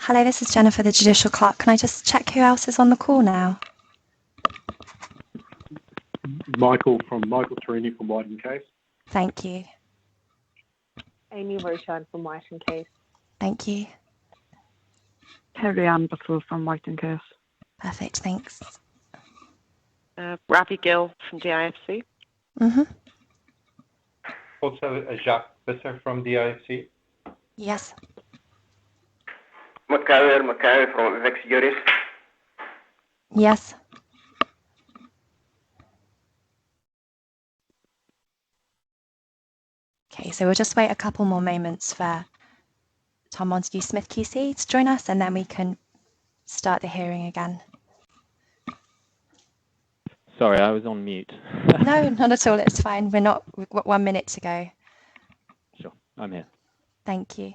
Hello, this is Jennifer, the Judicial Clerk. Can I just check who else is on the call now? Michael Tarini from White and Case. Thank you. Amy Roshan from White and Case. Thank you. Terry Ann Butler from White and Case. Perfect, thanks. Ravi Gill from DIFC. Also, Jacques Visser from DIFC. Yes. Makawer from Vex Juris. Yes. Okay, so we'll just wait a couple more moments for Tom Montague Smith QC to join us, and then we can start the hearing again. Sorry, I was on mute. No, not at all. It's fine. We've got 1 minute to go. Sure, I'm here. Thank you.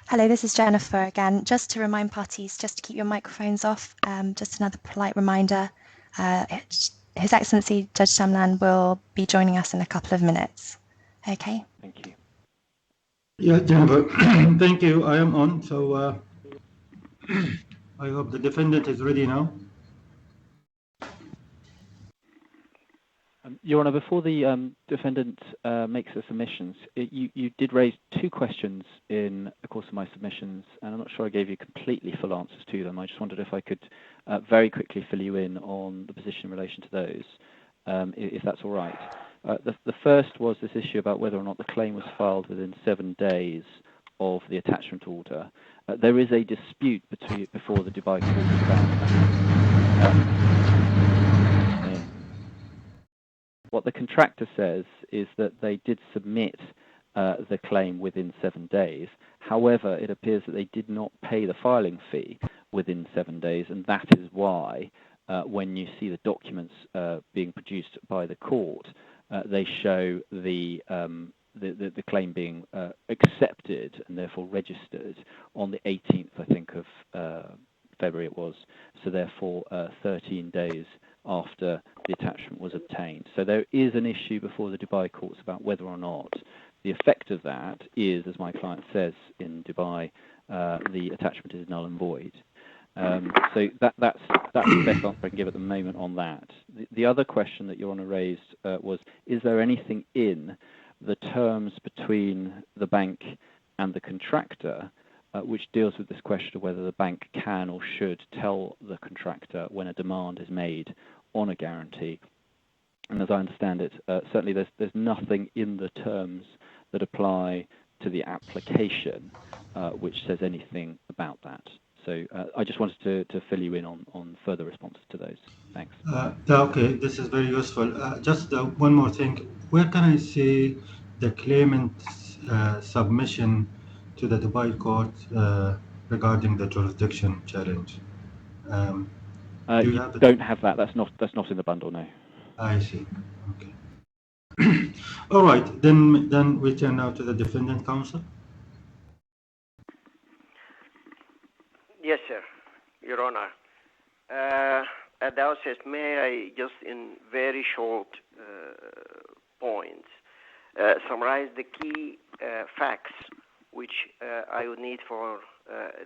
Hello, this is Jennifer again. Just to remind parties, just to keep your microphones off, just another polite reminder. His Excellency Judge Shamlan will be joining us in a couple of minutes. Okay. Thank you. Yeah, Jennifer, thank you. I am on, so I hope the defendant is ready now. Your Honour, before the defendant makes the submissions, you did raise two questions in the course of my submissions, and I'm not sure I gave you completely full answers to them. I just wondered if I could very quickly fill you in on the position in relation to those, if that's all right. The first was this issue about whether or not the claim was filed within 7 days of the attachment order. There is a dispute before the Dubai court about that. What the contractor says is that they did submit the claim within 7 days. However, it appears that they did not pay the filing fee within 7 days, and that is why when you see the documents being produced by the court, they show the claim being accepted and therefore registered on the 18th, I think, of February it was. So therefore 13 days after the attachment was obtained. So there is an issue before the Dubai courts about whether or not the effect of that is, as my client says in Dubai, the attachment is null and void. So that's the best answer I can give at the moment on that. The other question that Your Honour raised was, is there anything in the terms between the bank and the contractor which deals with this question of whether the bank can or should tell the contractor when a demand is made on a guarantee? And as I understand it, certainly there's nothing in the terms that apply to the application which says anything about that. So I just wanted to fill you in on further responses to those. Thanks. Okay, this is very useful. Just one more thing. Where can I see the claimant's submission to the Dubai court regarding the jurisdiction challenge? Do you don't have that. That's not in the bundle, no. I see. Okay. All right. Then we turn now to the defendant counsel. Yes, sir, Your Honor. At the outset, may I just in very short points summarize the key facts which I would need for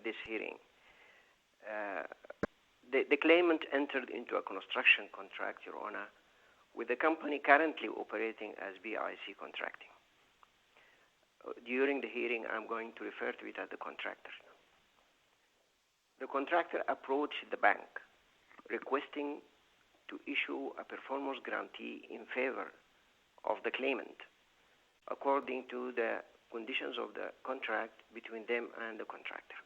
this hearing. The claimant entered into a construction contract, Your Honor, with the company currently operating as BIC Contracting. During the hearing, I'm going to refer to it as the contractor. The contractor approached the bank requesting to issue a performance guarantee in favor of the claimant according to the conditions of the contract between them and the contractor.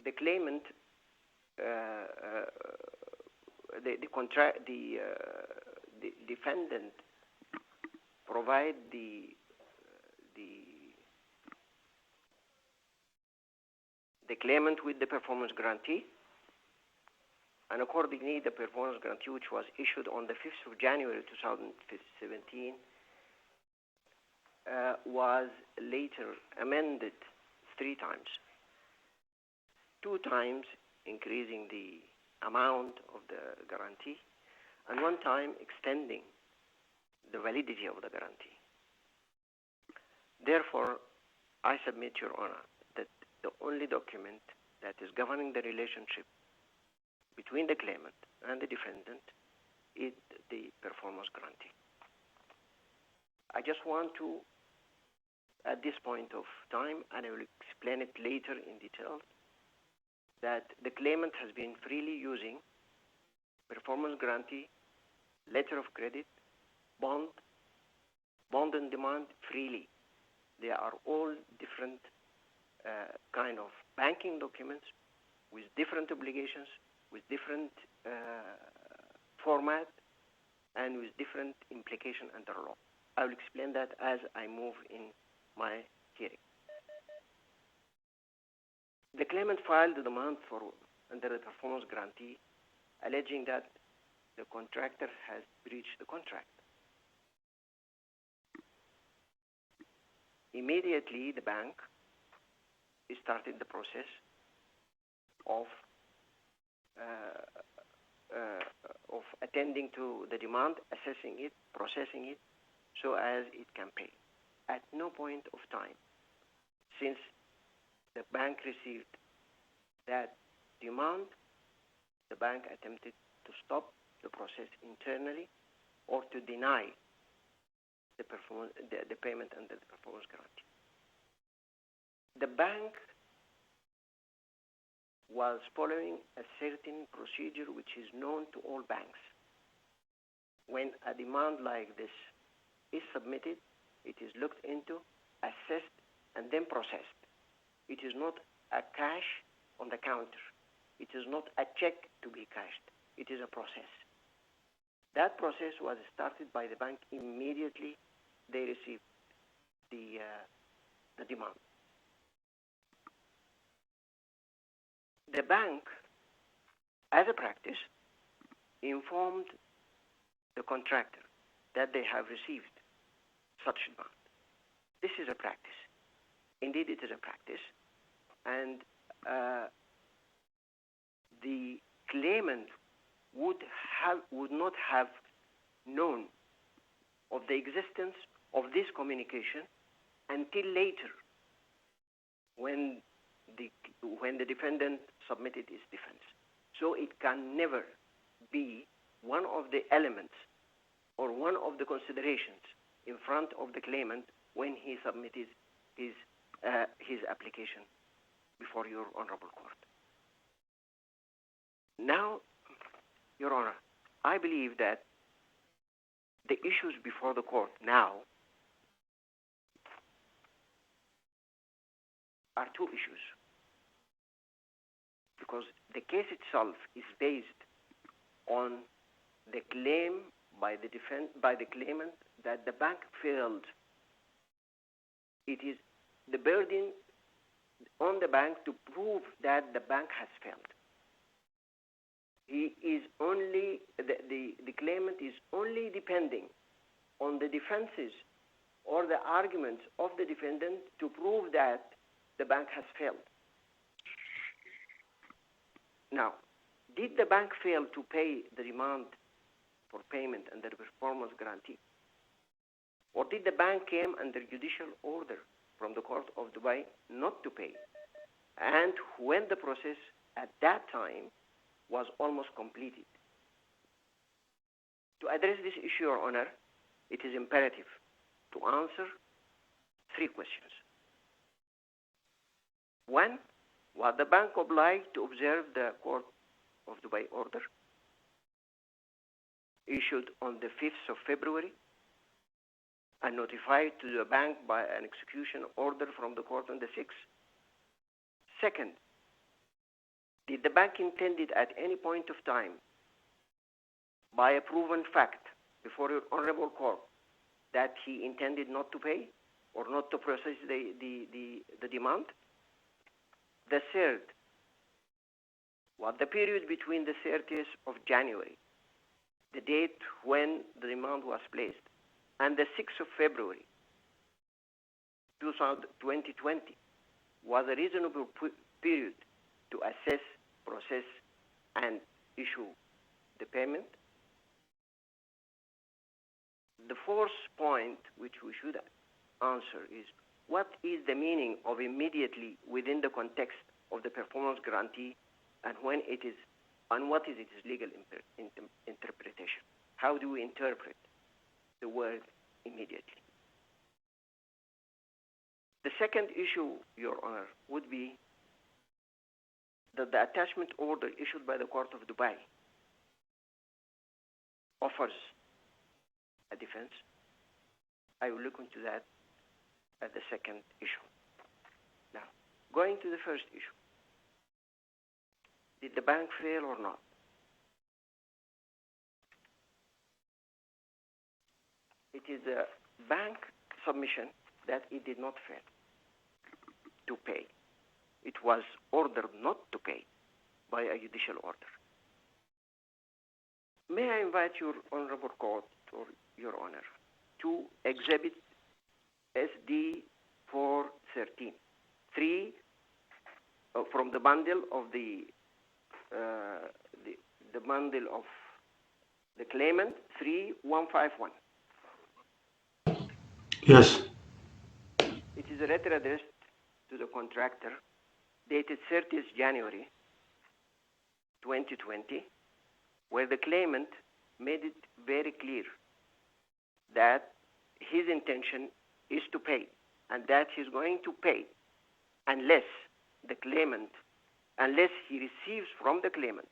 The claimant, the defendant provide the claimant with the performance guarantee, and accordingly the performance guarantee, which was issued on the 5th of January 2017, was later amended 3 times. 2 times increasing the amount of the guarantee, and 1 time extending the validity of the guarantee. Therefore, I submit, Your Honor, that the only document that is governing the relationship between the claimant and the defendant is the performance guarantee. I just want to, at this point of time, and I will explain it later in detail, that the claimant has been freely using performance guarantee, letter of credit, bond and demand freely. They are all different kind of banking documents with different obligations, with different format, and with different implication under law. I will explain that as I move in my hearing. The claimant filed the demand under the performance guarantee, alleging that the contractor has breached the contract. Immediately, the bank started the process of attending to the demand, assessing it, processing it, so as it can pay. At no point of time, since the bank received that demand, the bank attempted to stop the process internally or to deny the payment under the performance guarantee. The bank was following a certain procedure which is known to all banks. When a demand like this is submitted, it is looked into, assessed, and then processed. It is not a cash on the counter. It is not a check to be cashed. It is a process. That process was started by the bank immediately they received the demand. The bank, as a practice, informed the contractor that they have received such demand. This is a practice. Indeed, it is a practice. And the claimant would not have known of the existence of this communication until later, when when the defendant submitted his defense. So it can never be one of the elements or one of the considerations in front of the claimant when he submitted his application before your honorable court. Now, Your Honor, I believe that the issues before the court now are two issues, because the case itself is based on the claim by the claimant that the bank failed. It is the burden on the bank to prove that the bank has failed. He is only the claimant is only depending on the defenses or the arguments of the defendant to prove that the bank has failed. Now, did the bank fail to pay the demand for payment under the performance guarantee? Or did the bank came under judicial order from the Court of Dubai not to pay? And when the process at that time was almost completed? To address this issue, Your Honor, it is imperative to answer three questions. One, was the bank obliged to observe the Court of Dubai order issued on the 5th of February and notified to the bank by an execution order from the court on the 6th? Second, did the bank intended at any point of time, by a proven fact before your honorable court, that he intended not to pay or not to process the demand? The third, was the period between the 30th of January, the date when the demand was placed, and the 6th of February, 2020, was a reasonable period to assess, process, and issue the payment? The fourth point which we should answer is, what is the meaning of immediately within the context of the performance guarantee, and when it is, and what is its legal interpretation? How do we interpret the word immediately? The second issue, Your Honor, would be that the attachment order issued by the Court of Dubai offers a defense. I will look into that at the second issue. Now, going to the first issue. Did the bank fail or not? It is a bank submission that it did not fail to pay. It was ordered not to pay by a judicial order. May I invite your honorable court, or your honor, to exhibit SD 413, 3 from the bundle of the bundle of the claimant, 3151. Yes. It is a letter addressed to the contractor, dated 30th January 2020, where the claimant made it very clear that his intention is to pay, and that he's going to pay unless he receives from the claimant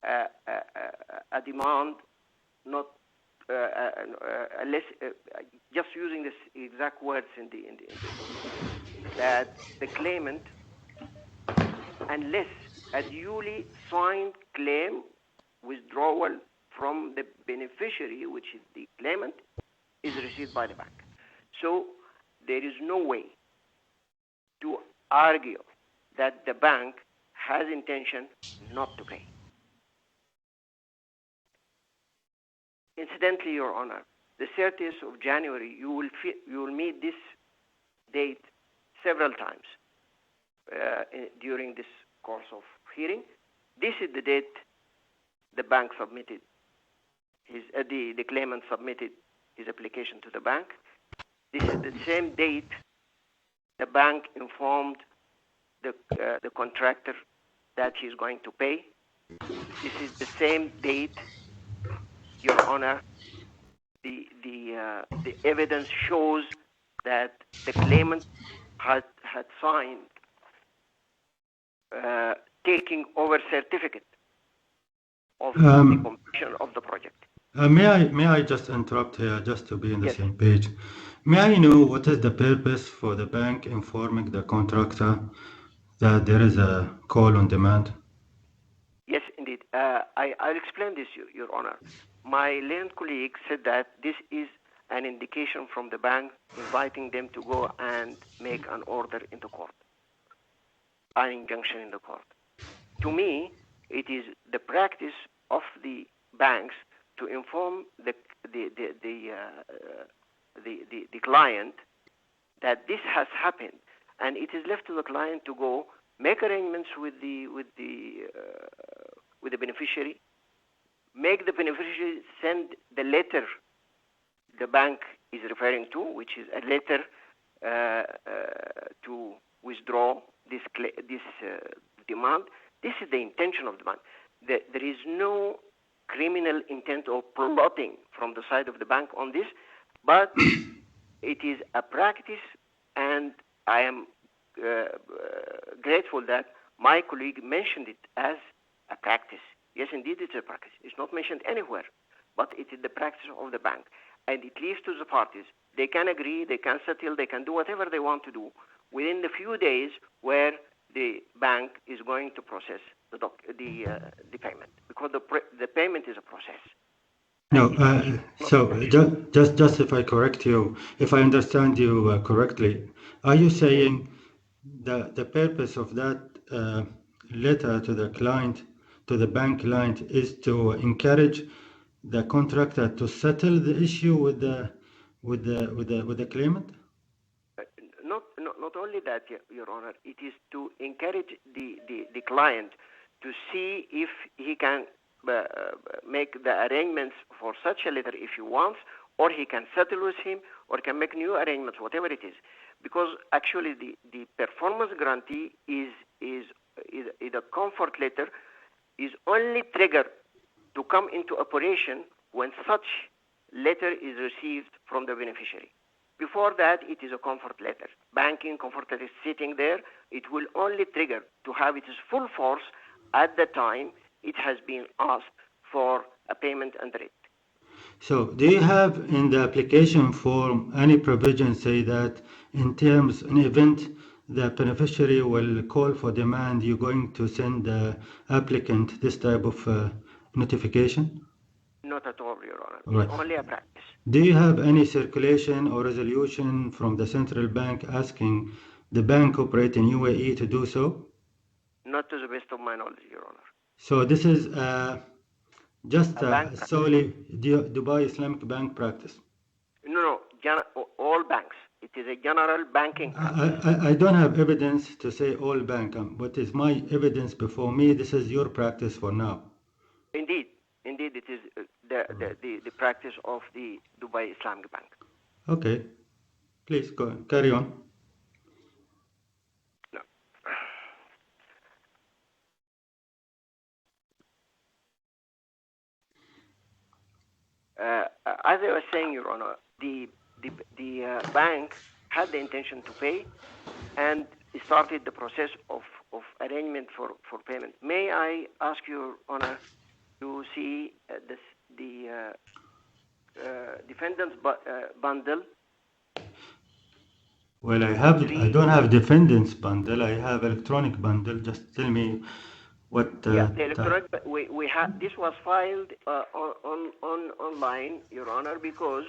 a demand, not unless just using this exact words in the that the claimant, unless a duly signed claim withdrawal from the beneficiary, which is the claimant, is received by the bank. So there is no way to argue that the bank has intention not to pay. Incidentally, Your Honor, the 30th of January, you will meet this date several times during this course of hearing. This is the date the bank submitted the claimant submitted his application to the bank. This is the same date the bank informed the contractor that he's going to pay. This is the same date, Your Honor. The evidence shows that the claimant had signed taking over certificate of the completion of the project. May I just interrupt here, just to be on the same page? May I know what is the purpose for the bank informing the contractor that there is a call on demand? Yes, indeed. I'll explain this, Your Honor. My learned colleague said that this is an indication from the bank inviting them to go and make an order in the court, an injunction in the court. To me, it is the practice of the banks to inform the client that this has happened, and it is left to the client to go make arrangements with the beneficiary, make the beneficiary send the letter the bank is referring to, which is a letter to withdraw this demand. This is the intention of the bank. There is no criminal intent or plotting from the side of the bank on this, but it is a practice, and I am grateful that my colleague mentioned it as a practice. Yes, indeed, it's a practice. It's not mentioned anywhere, but it is the practice of the bank. And it leaves to the parties. They can agree, they can settle, they can do whatever they want to do within the few days where the bank is going to process the payment, because the payment is a process. No, so just if I correct you, if I understand you correctly, are you saying the purpose of that letter to the client, to the bank client, is to encourage the contractor to settle the issue with the claimant? Not only that, Your Honor, it is to encourage the client to see if he can make the arrangements for such a letter if he wants, or he can settle with him, or can make new arrangements, whatever it is. Because actually the performance guarantee is a comfort letter, is only triggered to come into operation when such letter is received from the beneficiary. Before that, it is a comfort letter. Banking comfort letter is sitting there. It will only trigger to have its full force at the time it has been asked for a payment under it. So do you have in the application form any provision say that in event the beneficiary will call for demand, you're going to send the applicant this type of notification? Not at all, Your Honor. Right. It's only a practice. Do you have any circulation or resolution from the central bank asking the bank operating UAE to do so? Not to the best of my knowledge, Your Honor. So this is just solely Dubai Islamic Bank practice? No, all banks. It is a general banking practice. I don't have evidence to say all bank, but is my evidence before me, this is your practice for now? Indeed, it is the practice of the Dubai Islamic Bank. Okay, please carry on. No. As I was saying, Your Honor, the bank had the intention to pay and started the process of arrangement for payment. May I ask Your Honor to see the defendant's bundle? Well, I don't have defendant's bundle. I have electronic bundle. Just tell me what. The electronic. We have this was filed online, Your Honor, because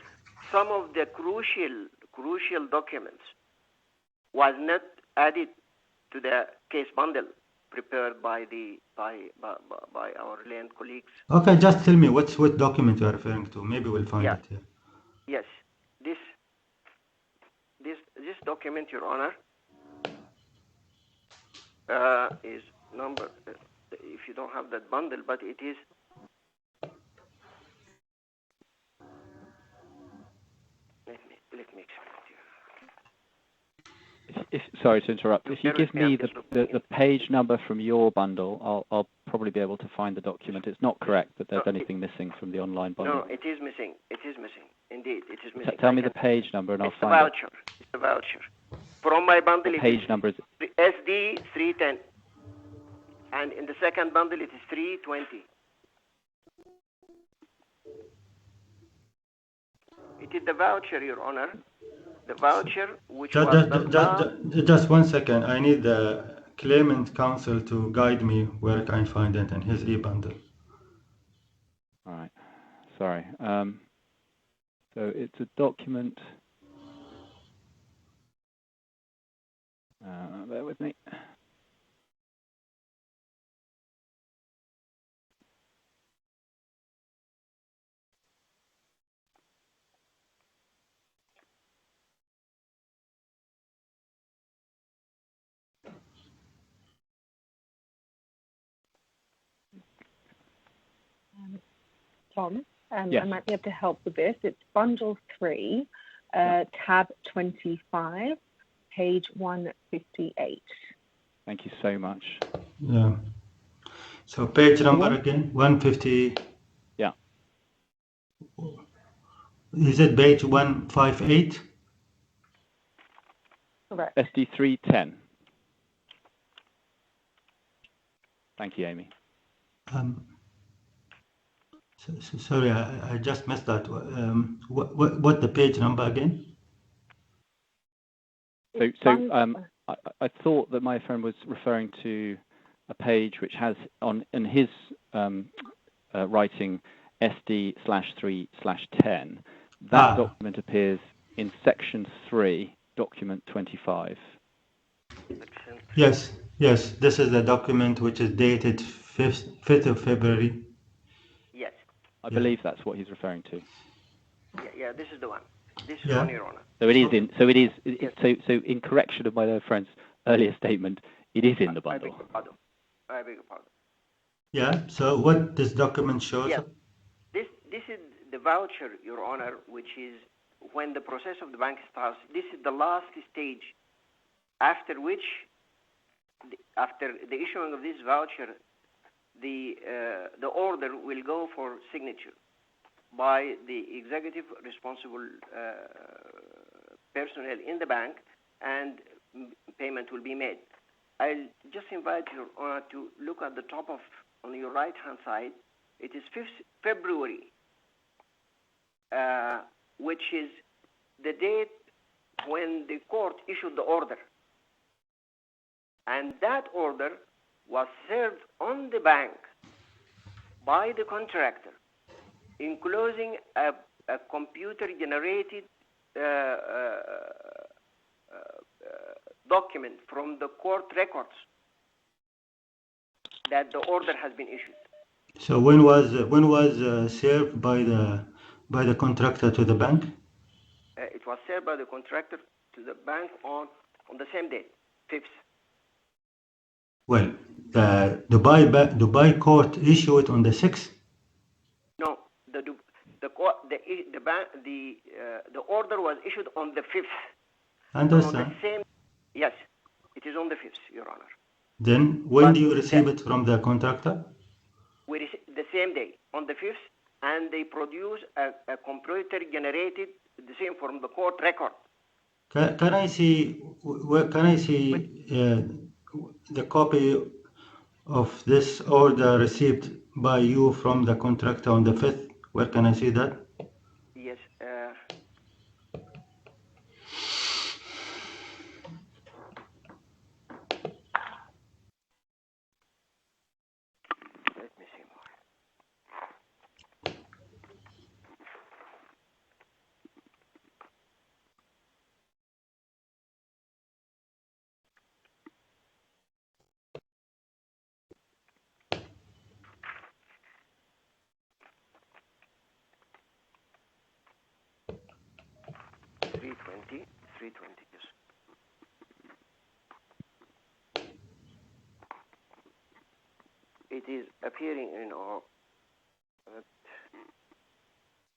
some of the crucial documents was not added to the case bundle prepared by our land colleagues. Okay, just tell me what document you are referring to. Maybe we'll find it here. Yes, this document, Your Honor, is number. If you don't have that bundle, but it is. Let me explain it to you. If sorry to interrupt. If you give me the page number from your bundle, I'll probably be able to find the document. It's not correct that there's anything missing from the online bundle. No, it is missing. It is missing. Indeed, it is missing. Tell me the page number and I'll find it. It's the voucher. From my bundle, the page number is SD 310. And in the second bundle, it is 320. It is the voucher, Your Honor. The voucher which just 1 second. I need the claimant counsel to guide me where I can find it in his e-bundle. All right. Sorry. So it's a document. Bear with me. Tom, yes. I might be able to help with this. It's bundle 3, tab 25, page 158. Thank you so much. Yeah. So page number again, 150. Yeah. Is it page 158? Correct. SD 310. Thank you, Amy. Sorry, I just missed that. What the page number again? I thought that my friend was referring to a page which has in his writing SD/3/10. That document appears in section 3, document 25. Yes. This is the document which is dated 5th of February. Yes. I believe that's what he's referring to. Yeah, this is the one. This is one, Your Honor. So it is in. So it is. So in correction of my friend's earlier statement, it is in the bundle. I beg your pardon. Yeah. So what this document shows? Yeah. This is the voucher, Your Honor, which is when the process of the bank starts. This is the last stage, after which, after the issuing of this voucher, the order will go for signature by the executive responsible personnel in the bank, and payment will be made. I'll just invite Your Honor to look at the top of, on your right-hand side. It is 5th February, which is the date when the court issued the order. And that order was served on the bank by the contractor, enclosing a computer-generated document from the court records that the order has been issued. So when was served by the contractor to the bank? It was served by the contractor to the bank on the same day, 5th. Well, the Dubai court issued on the 6th. No, the order was issued on the 5th. Understand? On the same, yes, it is on the 5th, Your Honor. Then when do you receive it from the contractor? We receive the same day, on the 5th, and they produce a computer-generated, the same from the court record. Can I see the copy of this order received by you from the contractor on the 5th? Where can I see that? Yes. Let me see more. $320, yes. It is appearing in our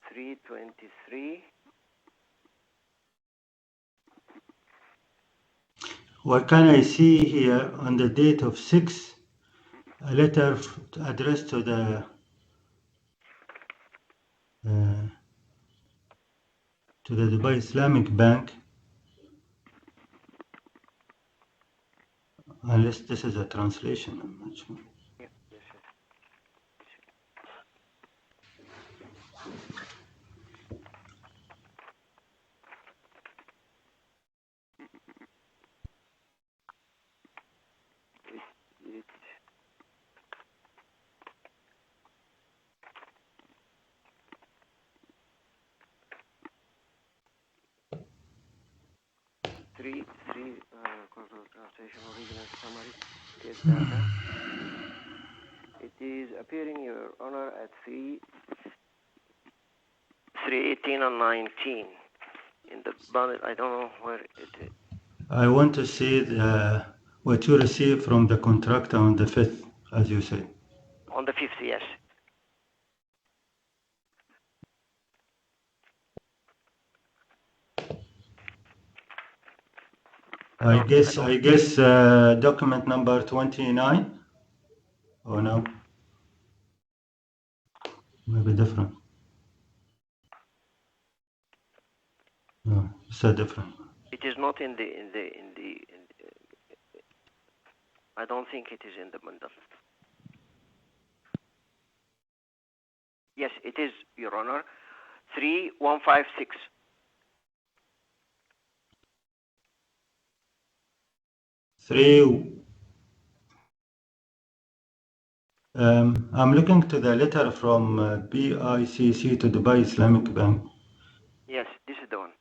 323. What can I see here on the date of 6, a letter addressed to the Dubai Islamic Bank, unless this is a translation, I'm not sure. Yeah, yes, yes. 3 translation original summary case data. It is appearing, Your Honor, at 318 and 19 in the bundle. I don't know where it is. I want to see what you received from the contractor on the 5th, as you say. On the 5th, yes. I guess document number 29. Oh no, maybe different. No, it's a different. It is not in the. I don't think it is in the bundle. Yes, it is, Your Honor. 3156. I'm looking to the letter from BICC to Dubai Islamic Bank. Yes, this is the one.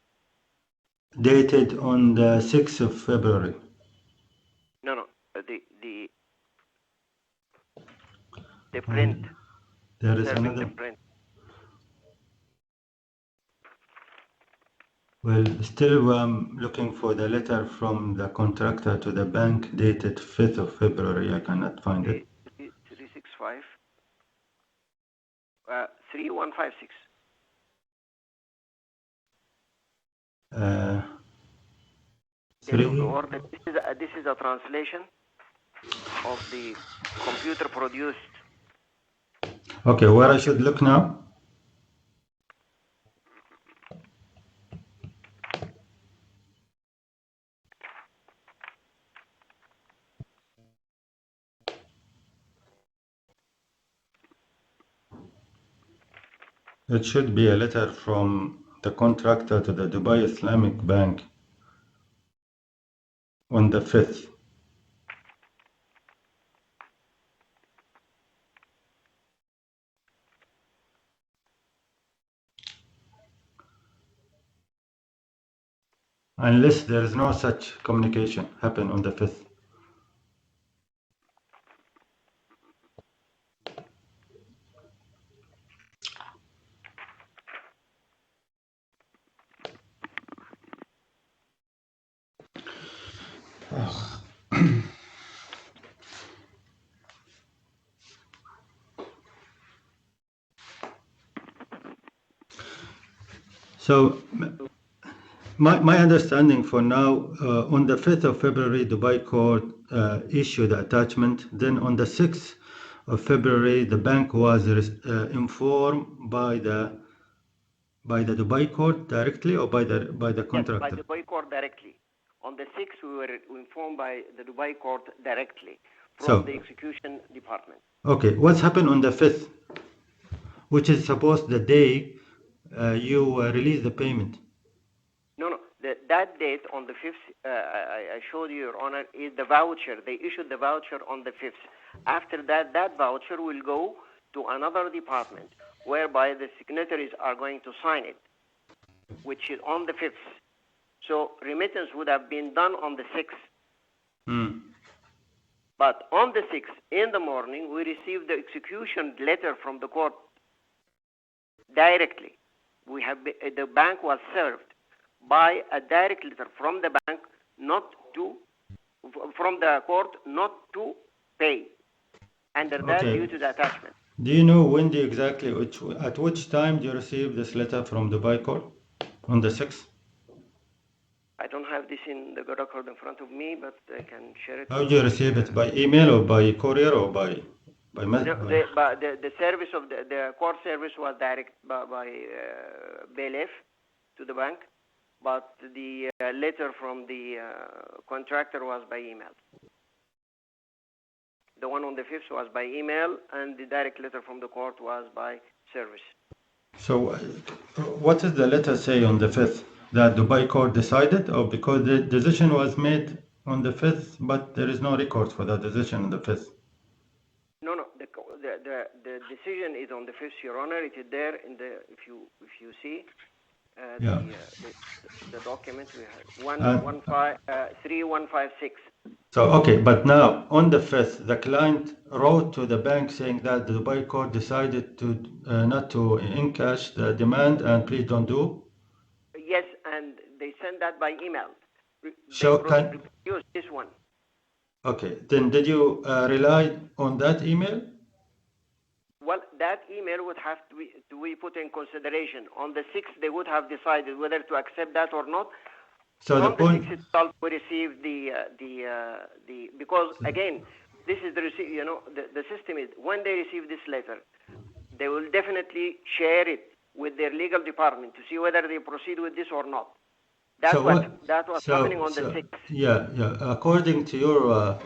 Dated on the 6th of February. No, the print. There is Serving another. the print. Well, still I'm looking for the letter from the contractor to the bank dated 5th of February. I cannot find it. 365. 3156. This is a translation of the computer produced. Okay, where I should look now? It should be a letter from the contractor to the Dubai Islamic Bank on the 5th. Unless there is no such communication happen on the 5th. So my understanding for now, on the 5th of February, Dubai court issued the attachment. Then on the 6th of February, the bank was informed by the Dubai court directly, or by the contractor? Yes, by the Dubai court directly. On the 6th, we were informed by the Dubai court directly from the execution department. Okay, what's happened on the 5th, which is supposed the day you release the payment? No. That date on the 5th, I showed you, Your Honor, is the voucher. They issued the voucher on the 5th. After that voucher will go to another department, whereby the signatories are going to sign it, which is on the 5th. So remittance would have been done on the 6th. But on the 6th, in the morning, we received the execution letter from the court directly. The bank was served by a direct letter from the bank, from the court, not to pay. Under that, due to the attachment. Do you know when at which time do you receive this letter from Dubai court? On the 6th? I don't have this in the record in front of me, but I can share it. How did you receive it? By email or by courier or by No, the service of the court service was direct by bailiff to the bank, but the letter from the contractor was by email. The one on the 5th was by email, and the direct letter from the court was by service. So, what does the letter say on the 5th? That Dubai court decided, or because the decision was made on the 5th, but there is no record for that decision on the 5th? No, the decision is on the 5th, Your Honor. It is there in the if you see the document we have 3156. So okay, but now on the 5th, the client wrote to the bank saying that the Dubai court decided to not to encash the demand and please don't do. Yes, and they sent that by email. So can use this one. Okay, then did you rely on that email? Well, that email would have to be put in consideration. On the 6th, they would have decided whether to accept that or not. So on the 6th itself, we received the because again, this is the receipt. You know, the system is when they receive this letter, they will definitely share it with their legal department to see whether they proceed with this or not. That was happening on the 6th. Yeah. According to your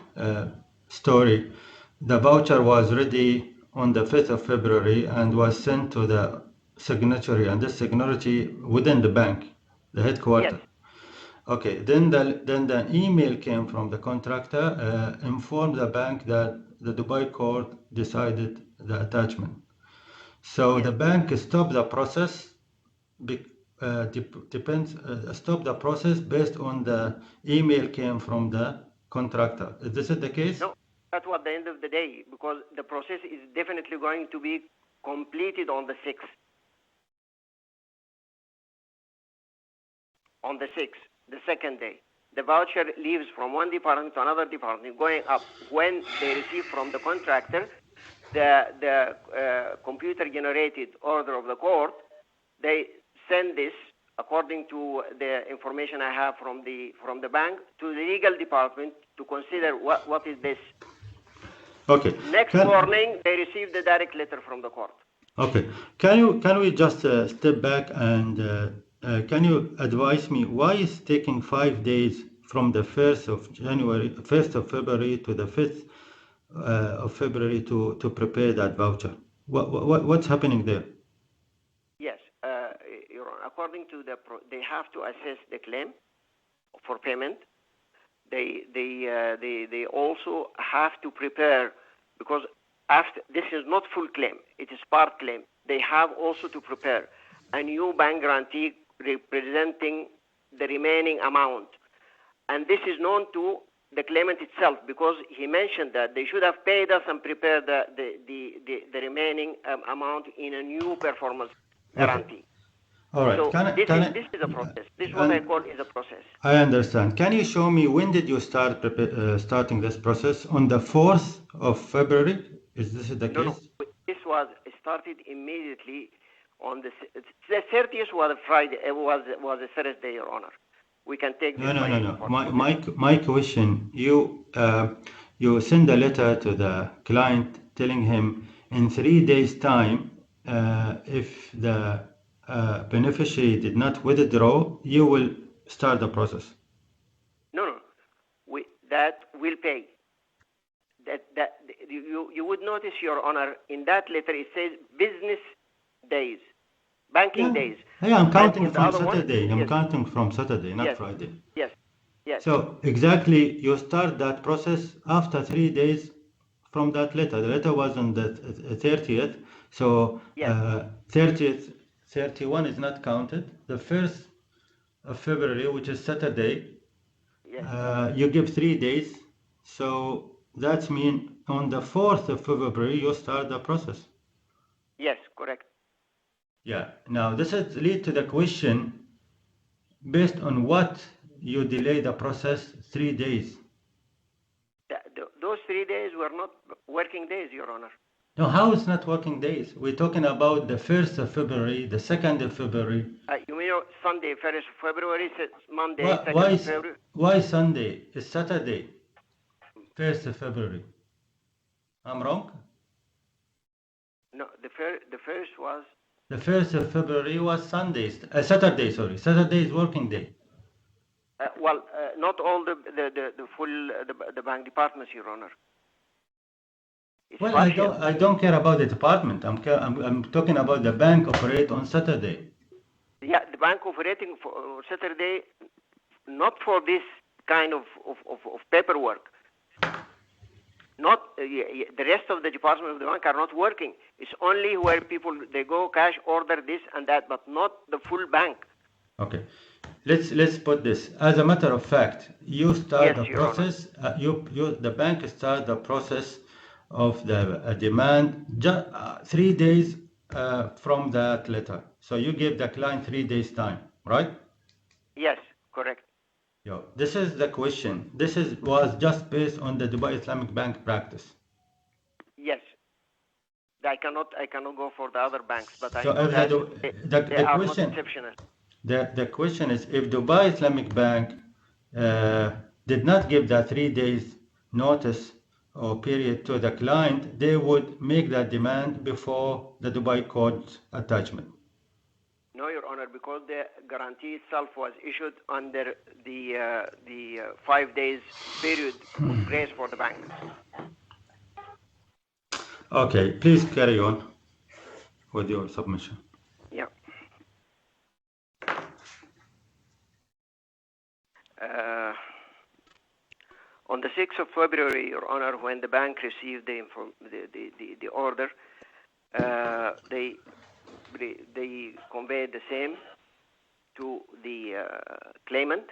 story, the voucher was ready on the 5th of February and was sent to the signatory, and this signatory within the bank, the headquarters. Yes. Okay, then the email came from the contractor, informed the bank that the Dubai court decided the attachment. So the bank stopped the process. Stop the process based on the email came from the contractor. Is this the case? No, that's what the end of the day, because the process is definitely going to be completed on the 6th. On the 6th, the second day. The voucher leaves from one department to another department, going up. When they receive from the contractor the computer-generated order of the court, they send this, according to the information I have from the bank, to the legal department to consider what is this. Okay. Next morning, they receive the direct letter from the court. Okay. Can we just step back and can you advise me why it's taking 5 days from the 1st of February to the 5th of February to prepare that voucher? What's happening there? Yes, Your Honor, according to they have to assess the claim for payment. They also have to prepare, because after this is not full claim, it is part claim. They have also to prepare a new bank guarantee representing the remaining amount, and this is known to the claimant itself, because he mentioned that they should have paid us and prepared the remaining amount in a new performance guarantee. All right. So this is a process. This is what I call is a process. I understand. Can you show me when did you start starting this process? On the 4th of February? Is this the case? No. This was started immediately on the 30th was a Friday. It was a Thursday, Your Honor. We can take this. No. My question: you send a letter to the client telling him in 3 days' time, if the beneficiary did not withdraw, you will start the process. No. That will pay. That you would notice, Your Honor, in that letter it says business days, banking days. Yeah, I'm counting from Saturday. I'm counting from Saturday, not Friday. Yes. So exactly, you start that process after 3 days from that letter. The letter was on the 30th, so 30th, 31 is not counted. The 1st of February, which is Saturday, you give 3 days. So that means on the 4th of February, you start the process. Yes, correct. Yeah. Now, this leads to the question, based on what you delay the process 3 days? Those 3 days were not working days, Your Honor. No, how is not working days? We're talking about the 1st of February, the 2nd of February. You mean Sunday, 1st of February, Monday, Why, 2nd of February? why Sunday? It's Saturday, 1st of February. I'm wrong? No, the first was... The 1st of February was Sunday, Saturday, sorry. Saturday is working day. Not all the full the bank departments, Your Honor. It's Well, partial. I don't care about the department. I'm talking about the bank operate on Saturday. Yeah, the bank operating for Saturday, not for this kind of paperwork. Not the rest of the departments of the bank are not working. It's only where people they go cash order this and that, but not the full bank. Okay, let's put this as a matter of fact. You start the process. The bank start the process of the demand 3 days from that letter. So you give the client 3 days time, right? Yes, correct. This is the question. This was just based on the Dubai Islamic Bank practice. Yes, I cannot go for the other banks, but I So know that they are question, not exceptional. The question is, if Dubai Islamic Bank did not give that 3 days notice or period to the client, they would make that demand before the Dubai court attachment. No, Your Honor, because the guarantee itself was issued under the 5 days period of grace for the bank. Okay, please carry on with your submission. Yeah. On the 6th of February, Your Honor, when the bank received the order, they conveyed the same to the claimant.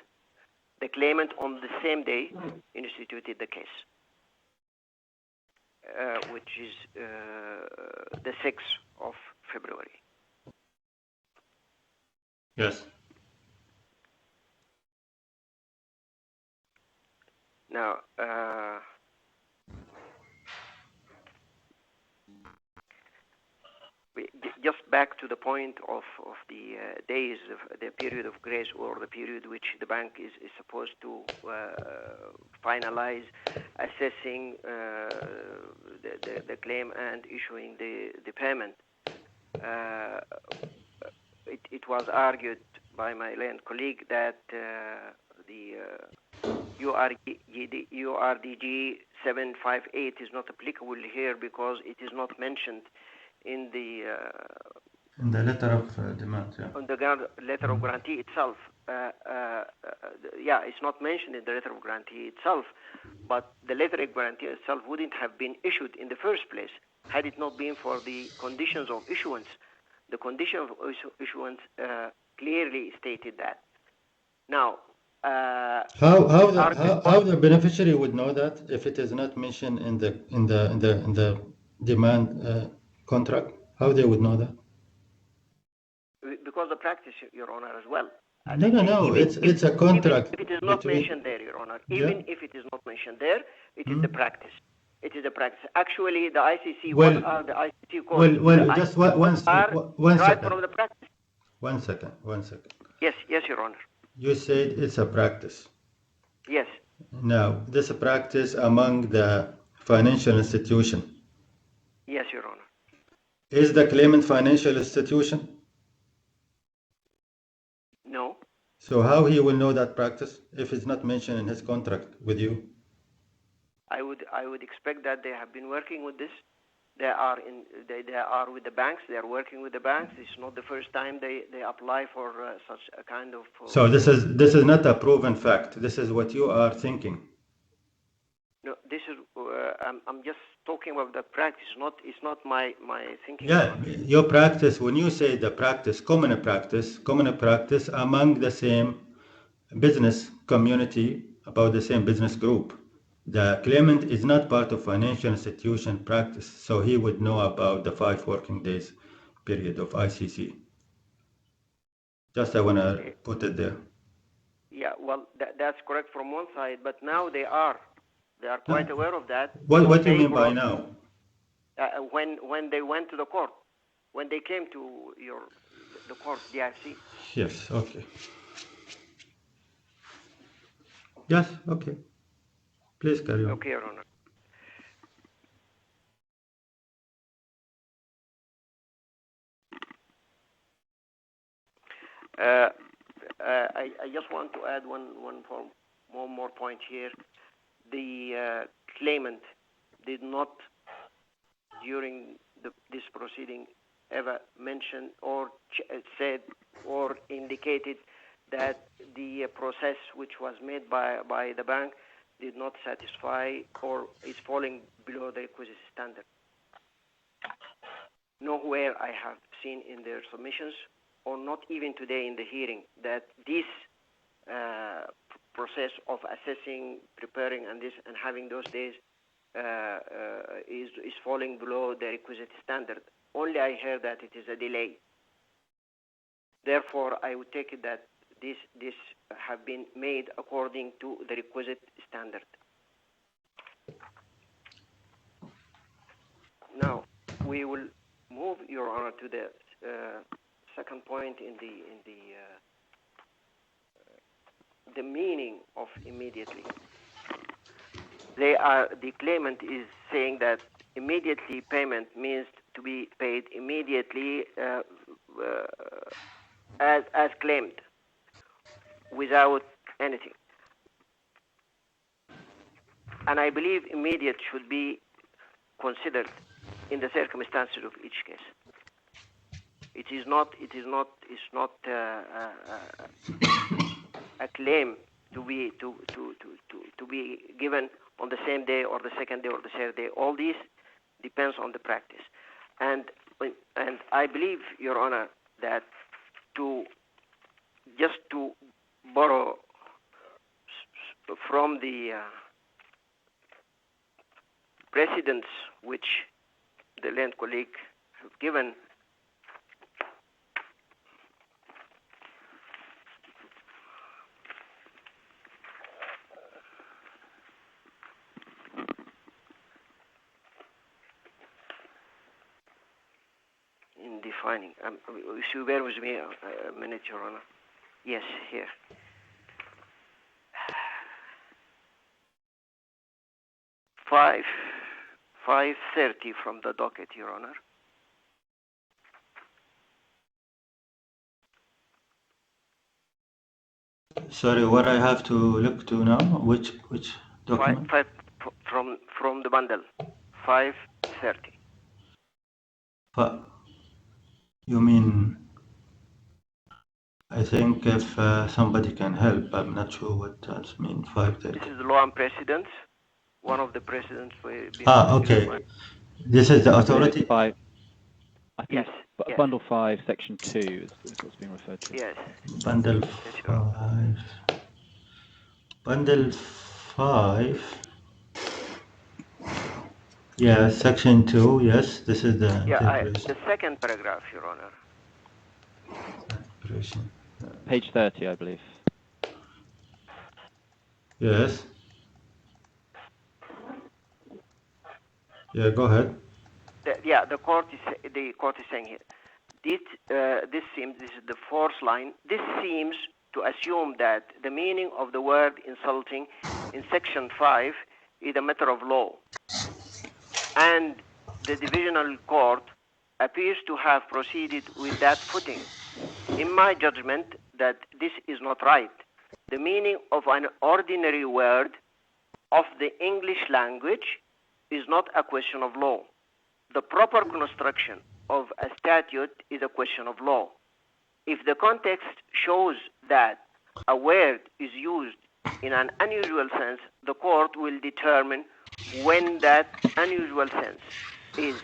The claimant on the same day instituted the case, which is the 6th of February. Yes. Now, just back to the point of the days, of the period of grace, or the period which the bank is supposed to finalize assessing the claim and issuing the payment. It was argued by my late colleague that the URDG 758 is not applicable here because it is not mentioned in the letter of demand, on the letter of guarantee itself. It's not mentioned in the letter of guarantee itself, but the letter of guarantee itself wouldn't have been issued in the first place had it not been for the conditions of issuance. The condition of issuance clearly stated that. Now, how the beneficiary would know that if it is not mentioned in the demand contract? How they would know that? Because the practice, Your Honor, as well. No. It's a contract. If it is not mentioned there, Your Honor, even if it is not mentioned there, it is the practice. It is the practice. Actually, the ICC, what are the ICC codes? Just one second. From the practice. One second. Yes, Your Honor. You said it's a practice. Yes. Now, this practice among the financial institution. Yes, Your Honor. Is the claimant financial institution? No. So how he will know that practice if it's not mentioned in his contract with you? I would expect that they have been working with this. They are with the banks. They are working with the banks. It's not the first time they apply for such a kind of. So this is not a proven fact. This is what you are thinking. No, this is. I'm just talking about the practice. It's not my thinking. Yeah, your practice. When you say the practice, common practice among the same business community, about the same business group. The claimant is not part of financial institution practice, so he would know about the 5 working days period of ICC. Just I want to put it there. Yeah, well, that's correct from one side, but now they are quite aware of that. What do you mean by now? when they went to the court, when they came to the court, DIFC. Yes, okay. Yes, okay. Please carry on. Okay, Your Honor. I just want to add one more point here. The claimant did not, during this proceeding, ever mention or said or indicated that the process which was made by the bank did not satisfy or is falling below the requisite standard. Nowhere I have seen in their submissions, or not even today in the hearing, that this process of assessing, preparing, and having those days is falling below the requisite standard. Only I heard that it is a delay. Therefore, I would take it that this have been made according to the requisite standard. Now, we will move, Your Honor, to the second point in the meaning of immediately. The claimant is saying that immediately payment means to be paid immediately as claimed, without anything. And I believe immediate should be considered in the circumstances of each case. It's not a claim to be given on the same day or the second day or the third day. All these depends on the practice, and I believe, Your Honor, that to borrow from the precedents which the learned colleague have given, in defining. If you bear with me a minute, Your Honor. Yes, here. Five 5:30 from the docket, Your Honor. Sorry, what I have to look to now? Which document? From the bundle. 5:30. You mean? I think if somebody can help, I'm not sure what that means. 5:30. This is the law and precedents. One of the precedents. Okay. This is the authority. I think yes. Bundle 5, Section 2 is what's being referred to. Yes. Bundle 5. Bundle 5. Yeah, Section 2. Yes, this is the. The second paragraph, Your Honor. Page 30, I believe. Yes. Yeah, go ahead. The court is saying here. This is the fourth line. This seems to assume that the meaning of the word insulting in Section 5 is a matter of law, and the divisional court appears to have proceeded with that footing. In my judgment, that this is not right. The meaning of an ordinary word of the English language is not a question of law. The proper construction of a statute is a question of law. If the context shows that a word is used in an unusual sense, the court will determine when that unusual sense is.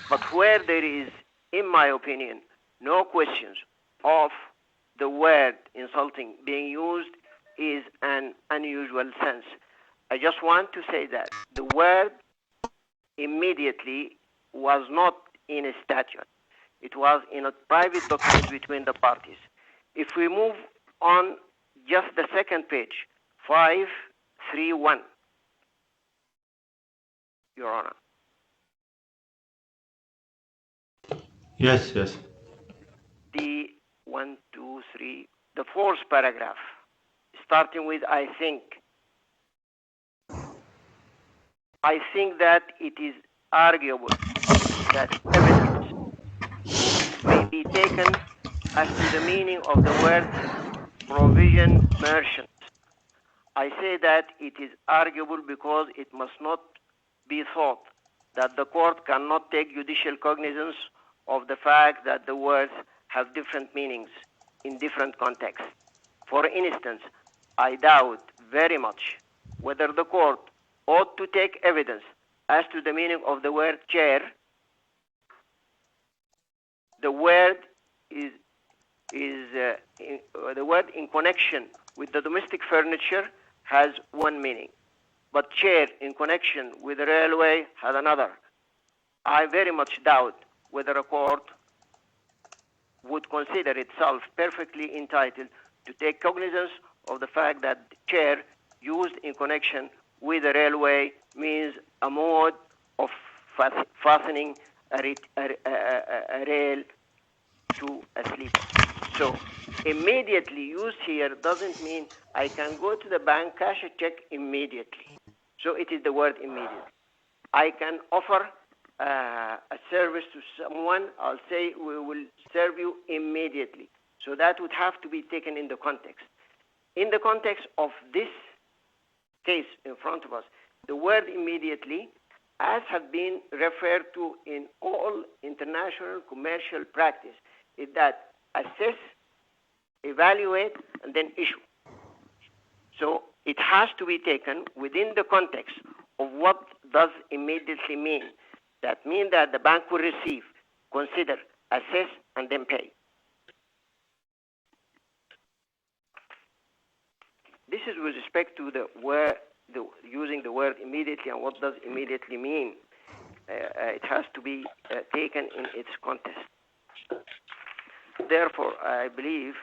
But where there is, in my opinion, no questions of the word insulting being used is an unusual sense. I just want to say that the word immediately was not in a statute. It was in a private document between the parties. If we move on just the second page, 531, Your Honor. Yes, yes. The fourth paragraph, starting with I think that it is arguable that evidence may be taken as to the meaning of the word provision merchant. I say that it is arguable because it must not be thought that the court cannot take judicial cognizance of the fact that the words have different meanings in different contexts. For instance, I doubt very much whether the court ought to take evidence as to the meaning of the word chair. The word the word in connection with the domestic furniture has one meaning, but chair in connection with the railway has another. I very much doubt whether a court would consider itself perfectly entitled to take cognizance of the fact that chair used in connection with the railway means a mode of fastening a rail to a sleeper. So immediately used here doesn't mean I can go to the bank, cash a check immediately. So it is the word immediately. I can offer a service to someone. I'll say we will serve you immediately. So that would have to be taken in the context. In the context of this case in front of us, the word immediately, as have been referred to in all international commercial practice, is that assess, evaluate, and then issue. So it has to be taken within the context of what does immediately mean. That means that the bank will receive, consider, assess, and then pay. This is with respect to using the word immediately and what does immediately mean. It has to be taken in its context. Therefore, I believe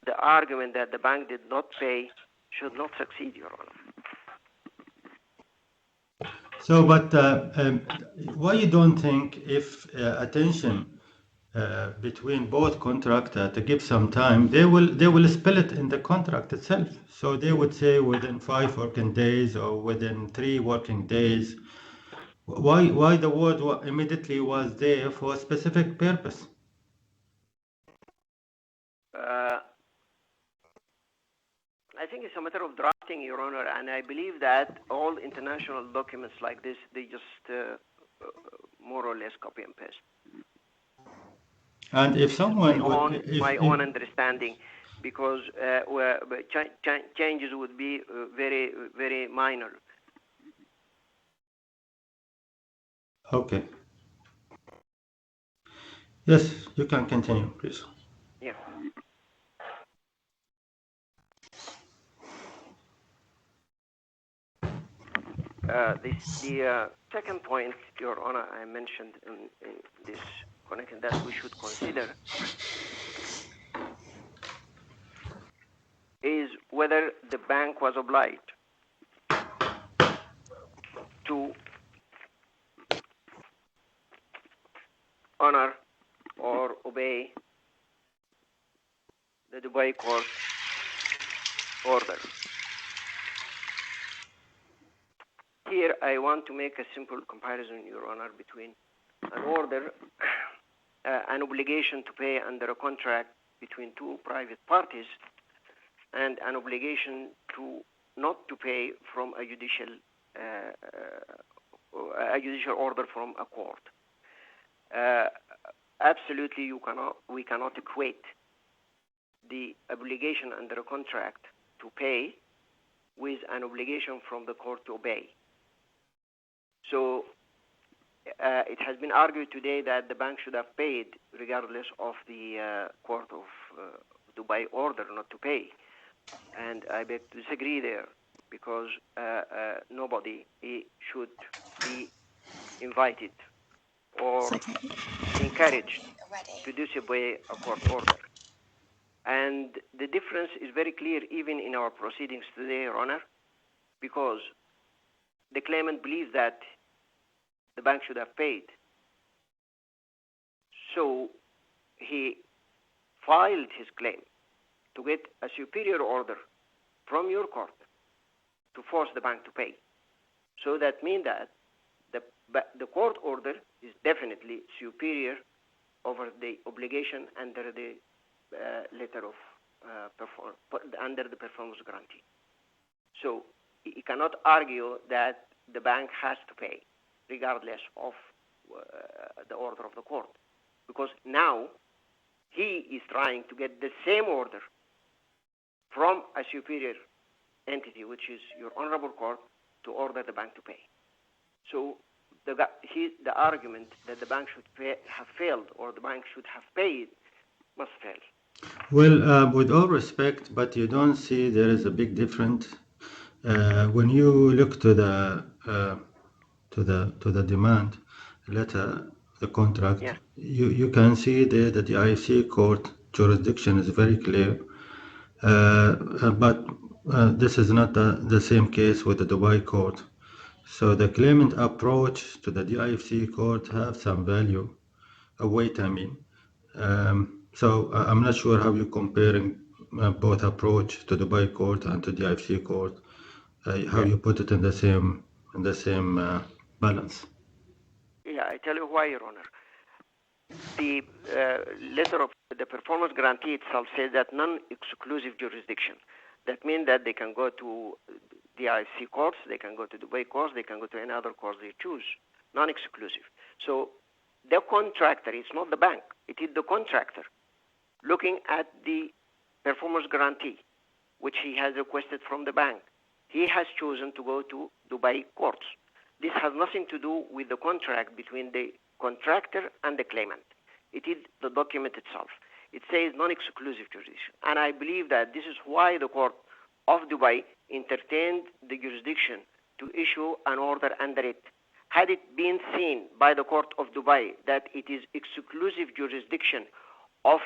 the argument that the bank did not pay should not succeed, Your Honor. So, but why you don't think if attention between both contractors to give some time, they will spell it in the contract itself. So they would say within 5 working days or within 3 working days. Why the word immediately was there for a specific purpose? I think it's a matter of drafting, Your Honor, and I believe that all international documents like this, they just more or less copy and paste. And if someone my own understanding, because changes would be very, very minor. Okay. Yes, you can continue, please. Yeah. The second point, Your Honor, I mentioned in this connection that we should consider is whether the bank was obliged to honor or obey the Dubai court order. Here, I want to make a simple comparison, Your Honor, between an order, an obligation to pay under a contract between two private parties, and an obligation to not to pay from a judicial order from a court. Absolutely, we cannot equate the obligation under a contract to pay with an obligation from the court to obey. So it has been argued today that the bank should have paid regardless of the court of Dubai order not to pay. And I beg to disagree there, because nobody should be invited or encouraged to disobey a court order. And the difference is very clear even in our proceedings today, Your Honor, because the claimant believes that the bank should have paid. So he filed his claim to get a superior order from your court to force the bank to pay. So that means that the court order is definitely superior over the obligation under the letter of under the performance guarantee. So he cannot argue that the bank has to pay regardless of the order of the court, because now he is trying to get the same order from a superior entity, which is your honorable court, to order the bank to pay. So the argument that the bank should have failed or the bank should have paid must fail. Well, with all respect, but you don't see there is a big difference when you look to the demand letter, the contract. Yeah. You can see there that the DIFC court jurisdiction is very clear, but this is not the same case with the Dubai court. So the claimant approach to the DIFC court have some value, weight, I mean. So I'm not sure how you're comparing both approach to Dubai court and to DIFC court, how you put it in the same balance. Yeah, I tell you why, Your Honor. The letter of the performance guarantee itself says that non-exclusive jurisdiction. That means that they can go to DIFC courts, they can go to Dubai courts, they can go to any other courts they choose. Non-exclusive. So the contractor, it's not the bank, it is the contractor looking at the performance guarantee, which he has requested from the bank. He has chosen to go to Dubai courts. This has nothing to do with the contract between the contractor and the claimant. It is the document itself. It says non-exclusive jurisdiction. And I believe that this is why the court of Dubai entertained the jurisdiction to issue an order under it. Had it been seen by the court of Dubai that it is exclusive jurisdiction of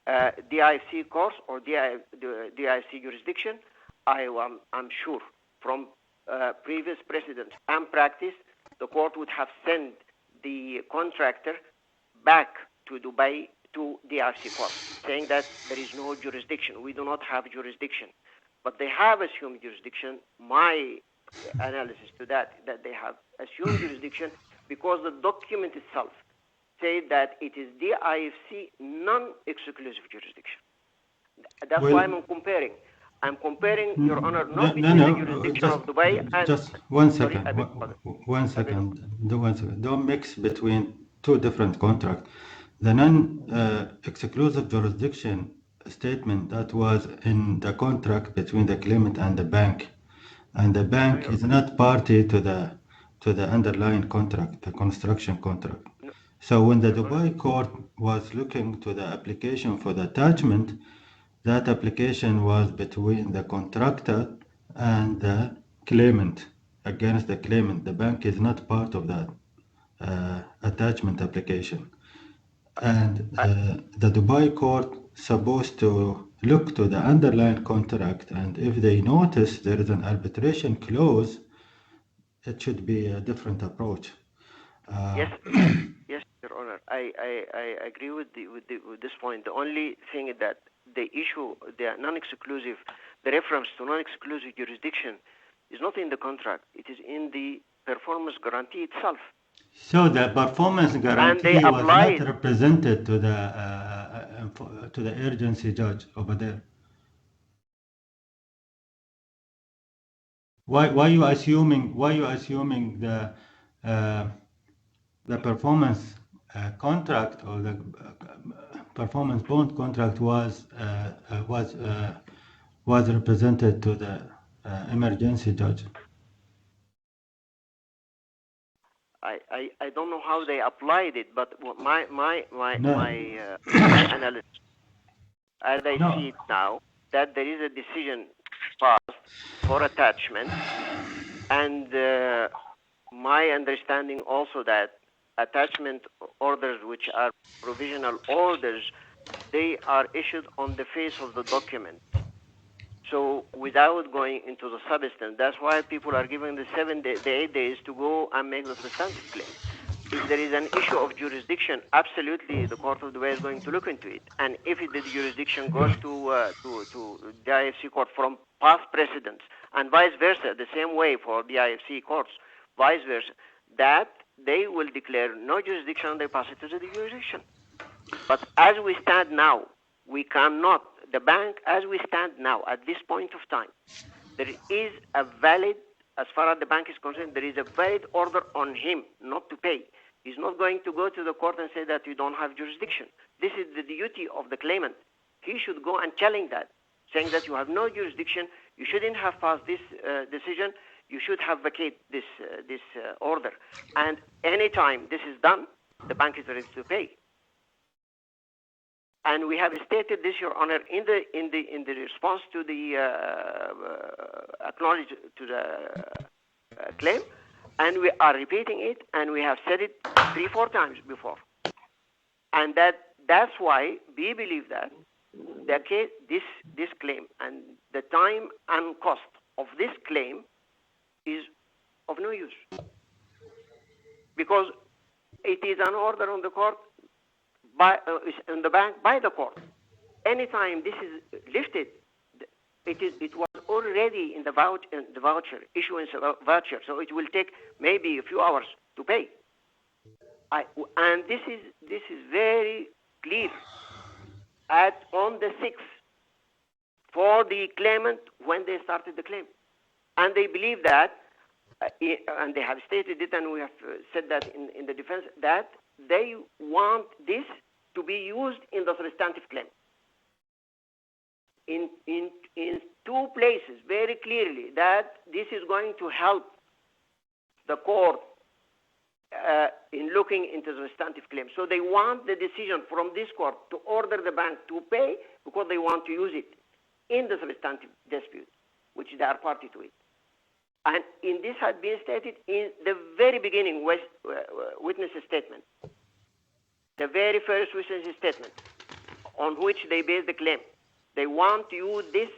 DIFC courts or DIFC jurisdiction, I'm sure from previous precedent and practice, the court would have sent the contractor back to Dubai to DIFC court, saying that there is no jurisdiction. We do not have jurisdiction. But they have assumed jurisdiction. My analysis to that they have assumed jurisdiction because the document itself says that it is DIFC non-exclusive jurisdiction. That's why I'm comparing. I'm comparing, Your Honor, not between the jurisdiction of Dubai and... Just one second. One second. Don't mix between two different contracts. The non-exclusive jurisdiction statement that was in the contract between the claimant and the bank is not party to the underlying contract, the construction contract. So when the Dubai court was looking to the application for the attachment, that application was between the contractor and the claimant, against the claimant. The bank is not part of that attachment application. And the Dubai court supposed to look to the underlying contract, and if they notice there is an arbitration clause, it should be a different approach. Yes, Your Honor. I agree with this point. The only thing is that the issue, the non-exclusive, the reference to non-exclusive jurisdiction is not in the contract. It is in the performance guarantee itself. So the performance guarantee was not represented to the urgency judge over there. Why you assuming the performance contract or the performance bond contract was represented to the emergency judge? I don't know how they applied it, but my analysis, as I see it now, that there is a decision passed for attachment, and my understanding also that attachment orders, which are provisional orders, they are issued on the face of the document. So without going into the substance, that's why people are given the 8 days to go and make the substantive claim. if there is an issue of jurisdiction, absolutely the Court of Dubai is going to look into it. And if the jurisdiction goes to the IFC court from past precedents, and vice versa, the same way for the IFC courts, vice versa, that they will declare no jurisdiction and they pass it to the jurisdiction. But as we stand now, we cannot, the bank, as we stand now, at this point of time, there is a valid, as far as the bank is concerned, there is a valid order on him not to pay. He's not going to go to the court and say that you don't have jurisdiction. This is the duty of the claimant. He should go and challenge that, saying that you have no jurisdiction, you shouldn't have passed this decision, you should have vacated this order. And anytime this is done, the bank is ready to pay. And we have stated this, Your Honor, in the response to the acknowledge to the claim, and we are repeating it, and we have said it 3-4 times before. And that's why we believe that the case, this claim and the time and cost of this claim is of no use, because it is an order on the court in the bank by the court. Anytime this is lifted, it was already in the voucher issuance of voucher, so it will take maybe a few hours to pay. And this is very clear on the 6th for the claimant when they started the claim, and they believe that, and they have stated it, and we have said that in the defense, that they want this to be used in the substantive claim. In 2 places, very clearly, that this is going to help the court in looking into the substantive claim. So they want the decision from this court to order the bank to pay because they want to use it in the substantive dispute, which they are party to it. And in this had been stated in the very beginning witness statement, the very first witness statement on which they base the claim. They want to use this.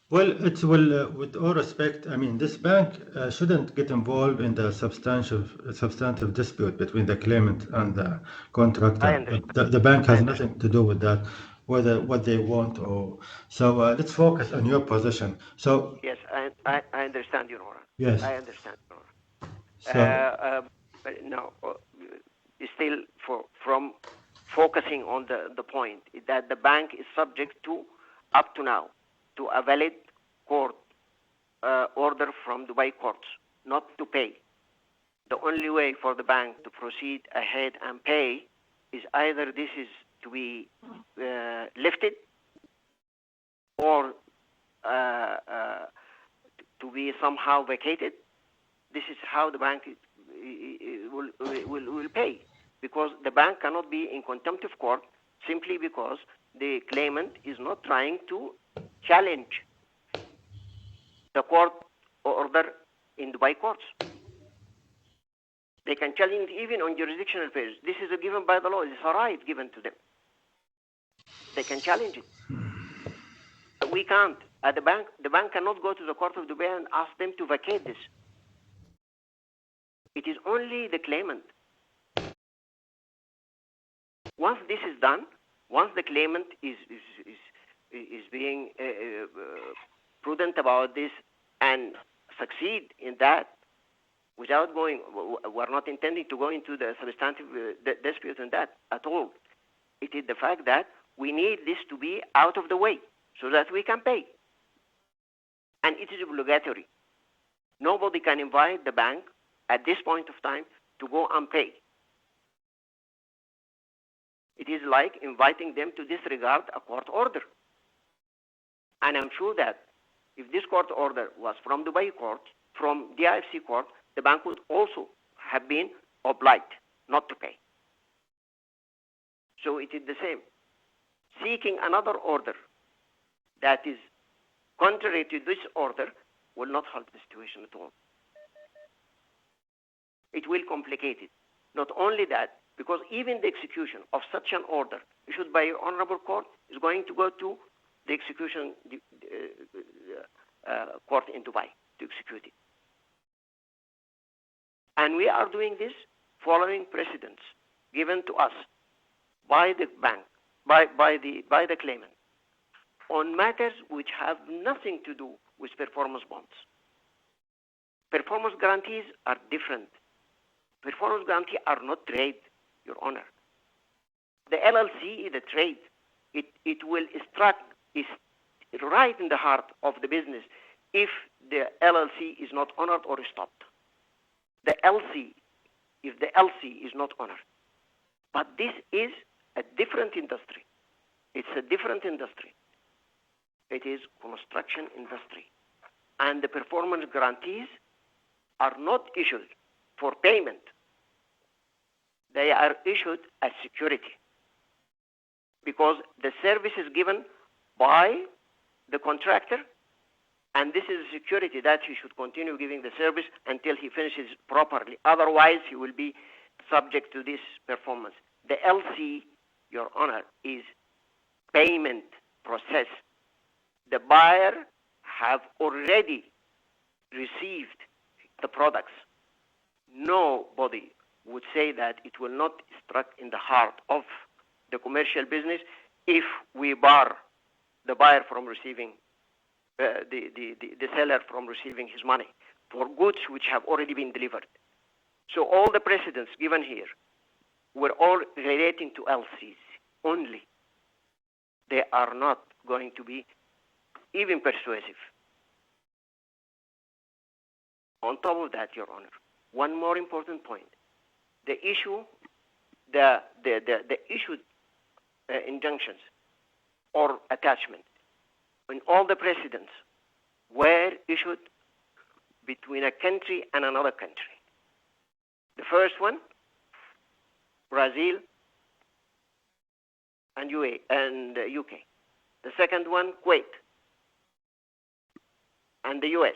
Well, with all respect, I mean, this bank shouldn't get involved in the substantive dispute between the claimant and the contractor. The bank has nothing to do with that, whether what they want or so. Let's focus on your position. So yes, I understand, Your Honor. Yes, I understand, Your Honor. But no, still from focusing on the point that the bank is subject to, up to now, to a valid court order from Dubai courts not to pay. The only way for the bank to proceed ahead and pay is either this is to be lifted or to be somehow vacated. This is how the bank will pay, because the bank cannot be in contempt of court simply because the claimant is not trying to challenge the court order in Dubai courts. They can challenge even on jurisdictional affairs. This is a given by the law. It's a right given to them. They can challenge it. But we can't. At the bank cannot go to the Court of Dubai and ask them to vacate this. It is only the claimant. Once this is done, once the claimant is being prudent about this and succeed in that, without going, we're not intending to go into the substantive dispute on that at all. It is the fact that we need this to be out of the way so that we can pay. And it is obligatory. Nobody can invite the bank at this point of time to go and pay. It is like inviting them to disregard a court order. And I'm sure that if this court order was from Dubai court, from DIFC court, the bank would also have been obliged not to pay. So it is the same. Seeking another order that is contrary to this order will not help the situation at all. It will complicate it. Not only that, because even the execution of such an order issued by your honorable court is going to go to the execution court in Dubai to execute it. And we are doing this following precedents given to us by the bank, by the claimant, on matters which have nothing to do with performance bonds. Performance guarantees are different. Performance guarantees are not trade, Your Honor. The LLC is a trade. It will strike is right in the heart of the business if the LLC is not honored or stopped. The LC, if the LC is not honored. But this is a different industry. It's a different industry. It is construction industry. And the performance guarantees are not issued for payment. They are issued as security because the service is given by the contractor, and this is a security that he should continue giving the service until he finishes properly. Otherwise, he will be subject to this performance. The LC, Your Honor, is payment process. The buyer have already received the products. Nobody would say that it will not strike in the heart of the commercial business if we bar the buyer from receiving, the seller from receiving his money for goods which have already been delivered. So all the precedents given here were all relating to LCs only. They are not going to be even persuasive. On top of that, Your Honor, one more important point. The issue, the issued injunctions or attachment in all the precedents were issued between a country and another country. The first one, Brazil and UK. The second one, Kuwait and the US.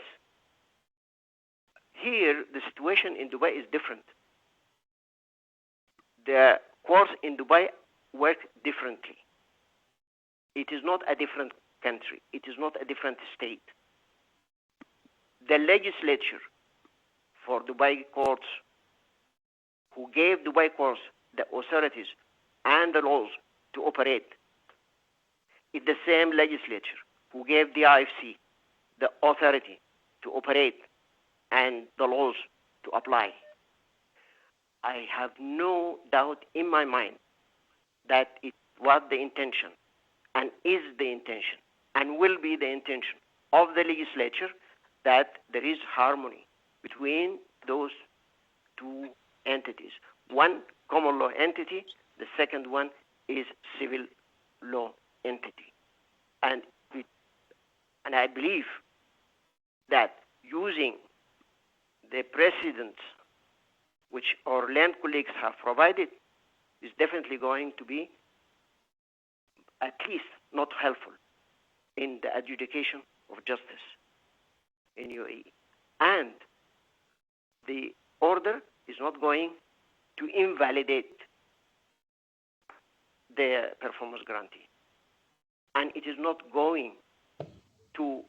Here, the situation in Dubai is different. The courts in Dubai work differently. It is not a different country. It is not a different state. The legislature for Dubai courts, who gave Dubai courts the authorities and the laws to operate, is the same legislature who gave the DIFC the authority to operate and the laws to apply. I have no doubt in my mind that it was the intention and is the intention and will be the intention of the legislature that there is harmony between those two entities. One, common law entity. The second one is civil law entity. And I believe that using the precedents which our land colleagues have provided is definitely going to be at least not helpful in the adjudication of justice in UAE. And the order is not going to invalidate the performance guarantee. And it is not going to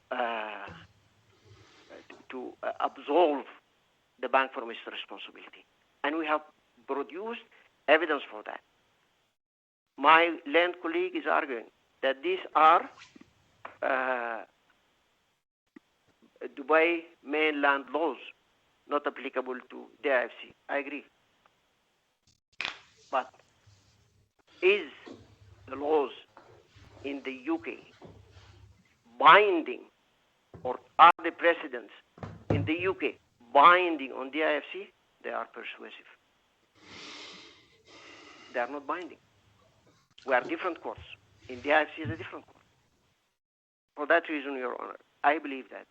absolve the bank from its responsibility. And we have produced evidence for that. My land colleague is arguing that these are Dubai mainland laws, not applicable to the DIFC. I agree. But is the laws in the UK binding, or are the precedents in the UK binding on the DIFC? They are persuasive. They are not binding. We are different courts. In the DIFC is a different court. For that reason, Your Honor, I believe that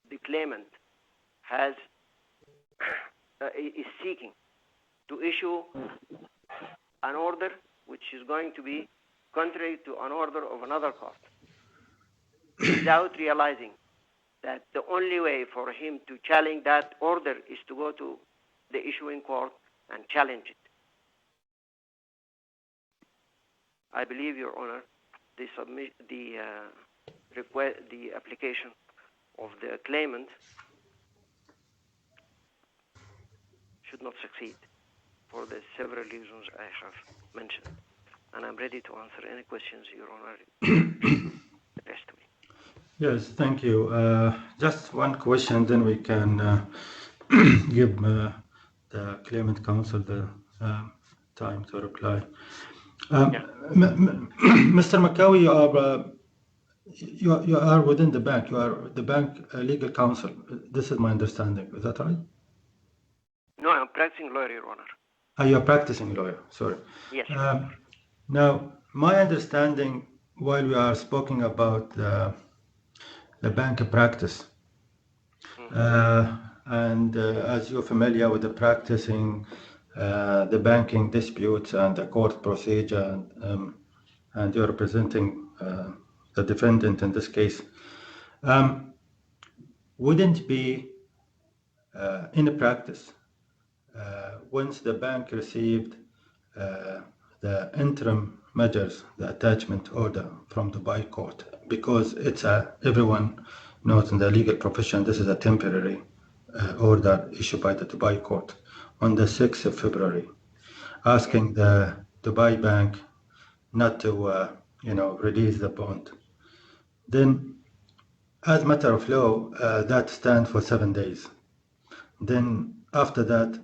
the claimant is seeking to issue an order which is going to be contrary to an order of another court, without realizing that the only way for him to challenge that order is to go to the issuing court and challenge it. I believe, Your Honor, the application of the claimant should not succeed for the several reasons I have mentioned. And I'm ready to answer any questions Your Honor addressed to me. Yes, thank you. Just one question, then we can give the claimant counsel the time to reply. Mr. Makawi, you are within the bank. You are the bank legal counsel. This is my understanding. Is that right? No, I'm practicing lawyer, Your Honor. You are practicing lawyer. Sorry. Yes. Now, my understanding, while we are speaking about the bank practice, and as you're familiar with the practicing the banking disputes and the court procedure, and you're representing the defendant in this case, wouldn't be in practice once the bank received the interim measures, the attachment order from Dubai court, because it's everyone knows in the legal profession this is a temporary order issued by the Dubai court on the 6th of February, asking the Dubai bank not to release the bond. Then, as a matter of law, that stands for 7 days. Then after that,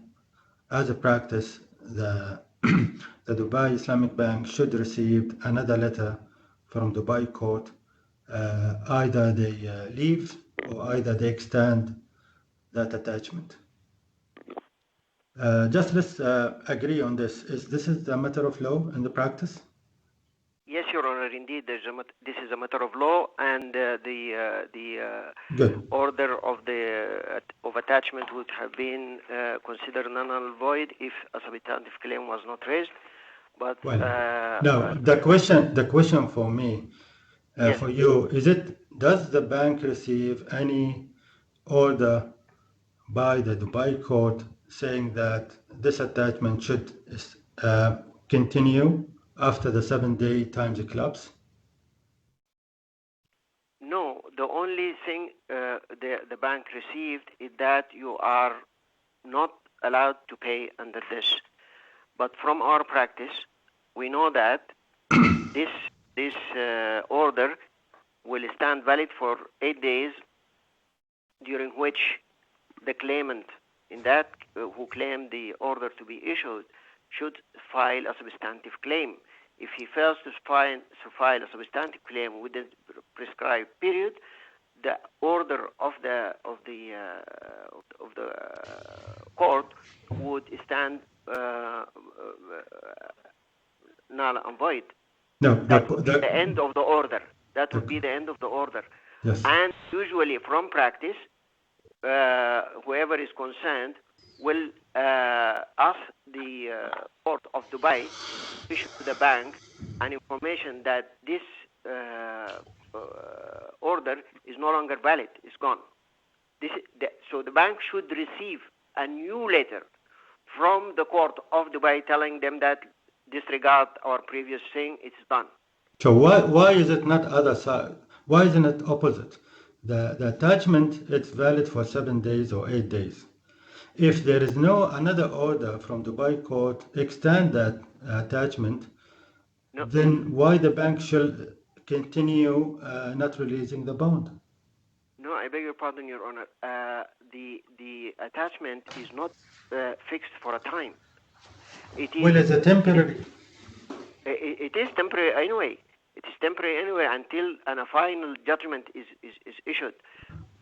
as a practice, the Dubai Islamic Bank should receive another letter from Dubai court. Either they leave or either they extend that attachment. Just let's agree on this. This is a matter of law in the practice? Yes, Your Honor. Indeed, this is a matter of law, and the order of attachment would have been considered null and void if a substantive claim was not raised. But no, the question for me, yes. for you, does the bank receive any order by the Dubai court saying that this attachment should continue after the 7-day time elapse? No, the only thing the bank received is that you are not allowed to pay under this. But from our practice, we know that this order will stand valid for 8 days, during which the claimant who claimed the order to be issued should file a substantive claim. If he fails to file a substantive claim within the prescribed period, the order of the court would stand null and void. No, that would be the end of the order. That would be the end of the order. Yes. And usually, from practice, whoever is concerned will ask the court of Dubai to issue to the bank an information that this order is no longer valid, it's gone. So the bank should receive a new letter from the court of Dubai telling them that disregard our previous thing, it's done. So why is it not other side? Why isn't it opposite? The attachment, it's valid for 7 days or 8 days. If there is no another order from Dubai court extend that attachment, no. Then why the bank should continue not releasing the bond? No, I beg your pardon, Your Honor. The attachment is not fixed for a time. It's a temporary. It is temporary anyway. It is temporary anyway until a final judgment is issued.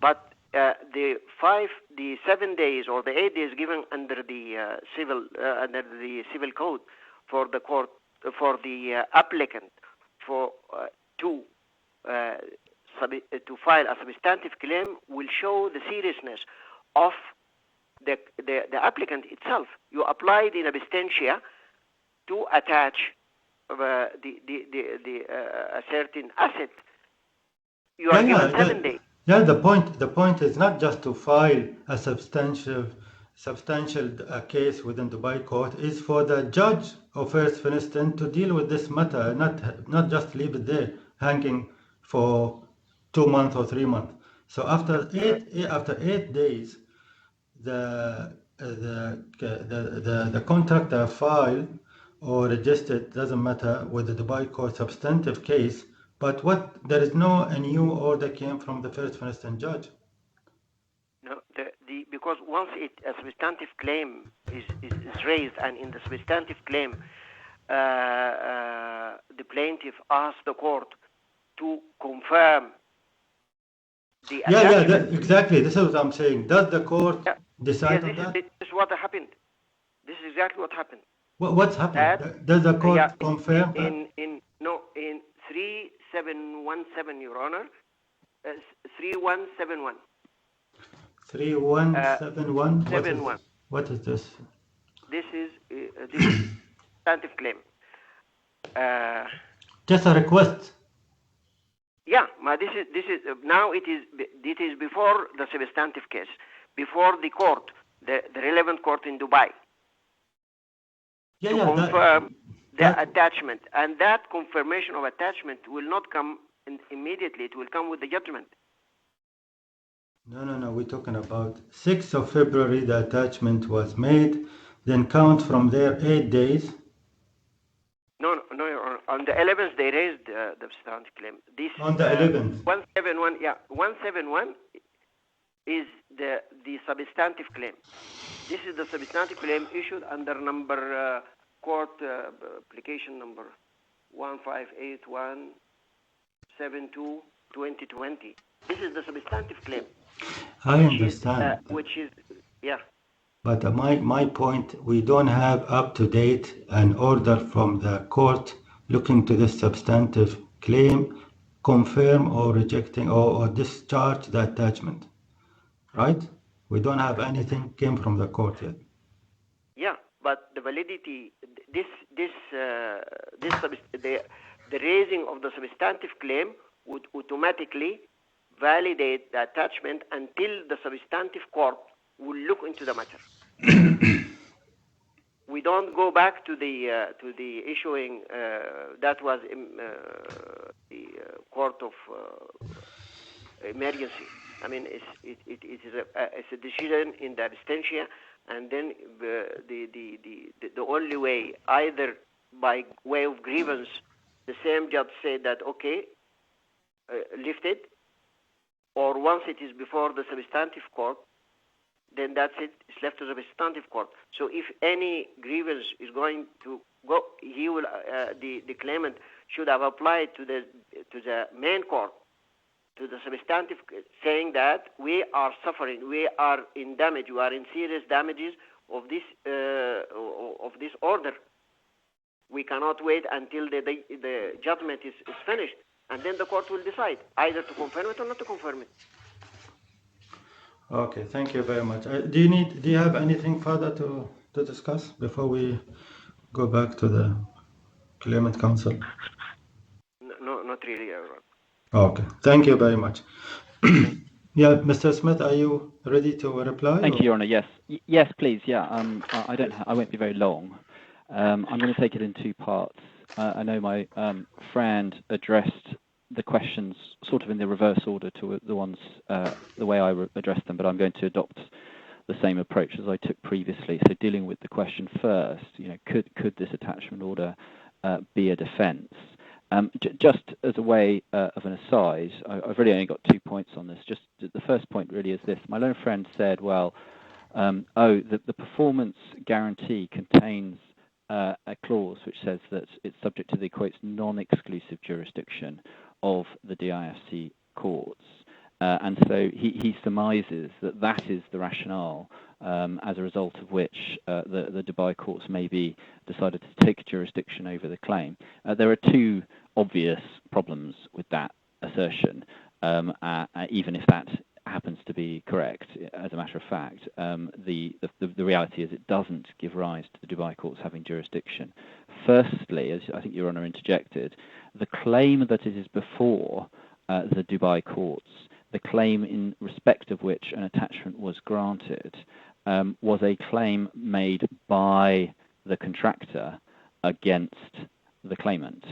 But the 7 days or the 8 days given under the civil code for the court for the applicant to file a substantive claim will show the seriousness of the applicant itself. You applied in absentia to attach a certain asset. You are given 7 days. Yeah, the point is not just to file a substantial case within Dubai court, is for the judge of first instance to deal with this matter, not just leave it there hanging for 2 months or 3 months. So after 8 days, the the contractor filed or registered, doesn't matter, with the Dubai court substantive case, but there is no a new order came from the first instance judge. No, because once a substantive claim is raised, and in the substantive claim, the plaintiff asks the court to confirm the attachment. Exactly. This is what I'm saying. Does the court decide on that? This is what happened. This is exactly what happened. What's happened? Does the court confirm that? In 3717, Your Honor, 3171. 3171. What is this? This is substantive claim. Just a request. Yeah, this is now it is before the substantive case, before the court, the relevant court in Dubai, to confirm the attachment, and that confirmation of attachment will not come immediately. It will come with the judgment. No. We're talking about 6th of February. The attachment was made. Then count from there 8 days. No. On the 11th, they raised the substantive claim. This on the 11th. 171. Yeah, 171 is the substantive claim. This is the substantive claim issued under number court application number 158172/2020. This is the substantive claim. I understand. Which is yeah. But my point, we don't have up to date an order from the court looking to this substantive claim, confirm or rejecting or discharge the attachment, right? We don't have anything came from the court yet. Yeah, but the validity, the raising of the substantive claim would automatically validate the attachment until the substantive court will look into the matter. We don't go back to the issuing that was the court of emergency. I mean, it is a decision in the abstention, and then the only way, either by way of grievance, the same judge said that okay, lift it, or once it is before the substantive court, then that's it. It's left to the substantive court. So if any grievance is going to go, he will the claimant should have applied to the main court, to the substantive, saying that we are suffering, we are in damage, we are in serious damages of this order. We cannot wait until the judgment is finished, and then the court will decide either to confirm it or not to confirm it. Okay, thank you very much. Do you have anything further to discuss before we go back to the claimant counsel? No, not really, Aaron. Okay, thank you very much. Yeah, Mr. Smith, are you ready to reply? Thank you, Your Honour. Yes, please. Yeah, I won't be very long. I'm going to take it in two parts. I know my friend addressed the questions sort of in the reverse order to the ones the way I addressed them, but I'm going to adopt the same approach as I took previously. So dealing with the question first, could this attachment order be a defence? Just as a way of an aside, I've really only got 2 points on this. Just the first point really is this: my learned friend said, well, the performance guarantee contains a clause which says that it's subject to the quotes non-exclusive jurisdiction of the DIFC courts, and so he surmises that is the rationale as a result of which the Dubai courts maybe decided to take jurisdiction over the claim. There are two obvious problems with that assertion, even if that happens to be correct. As a matter of fact, the reality is it doesn't give rise to the Dubai courts having jurisdiction. Firstly, as I think Your Honour interjected, the claim that it is before the Dubai courts, the claim in respect of which an attachment was granted, was a claim made by the contractor against the claimant.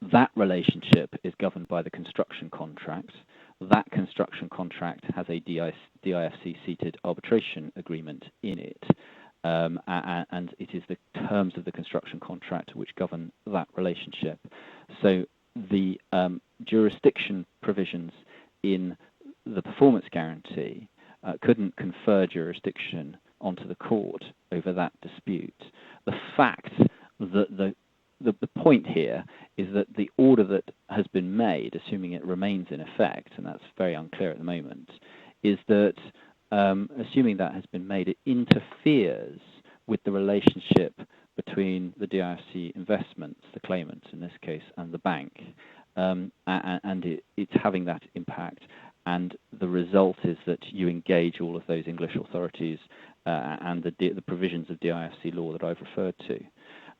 That relationship is governed by the construction contract. that construction contract has a DIFC-seated arbitration agreement in it, and it is the terms of the construction contract which govern that relationship. So the jurisdiction provisions in the performance guarantee couldn't confer jurisdiction onto the court over that dispute. The fact that the point here is that the order that has been made, assuming it remains in effect, and that's very unclear at the moment, is that assuming that has been made, it interferes with the relationship between the DIFC investments, the claimant in this case, and the bank, and it's having that impact. And the result is that you engage all of those English authorities and the provisions of DIFC law that I've referred to.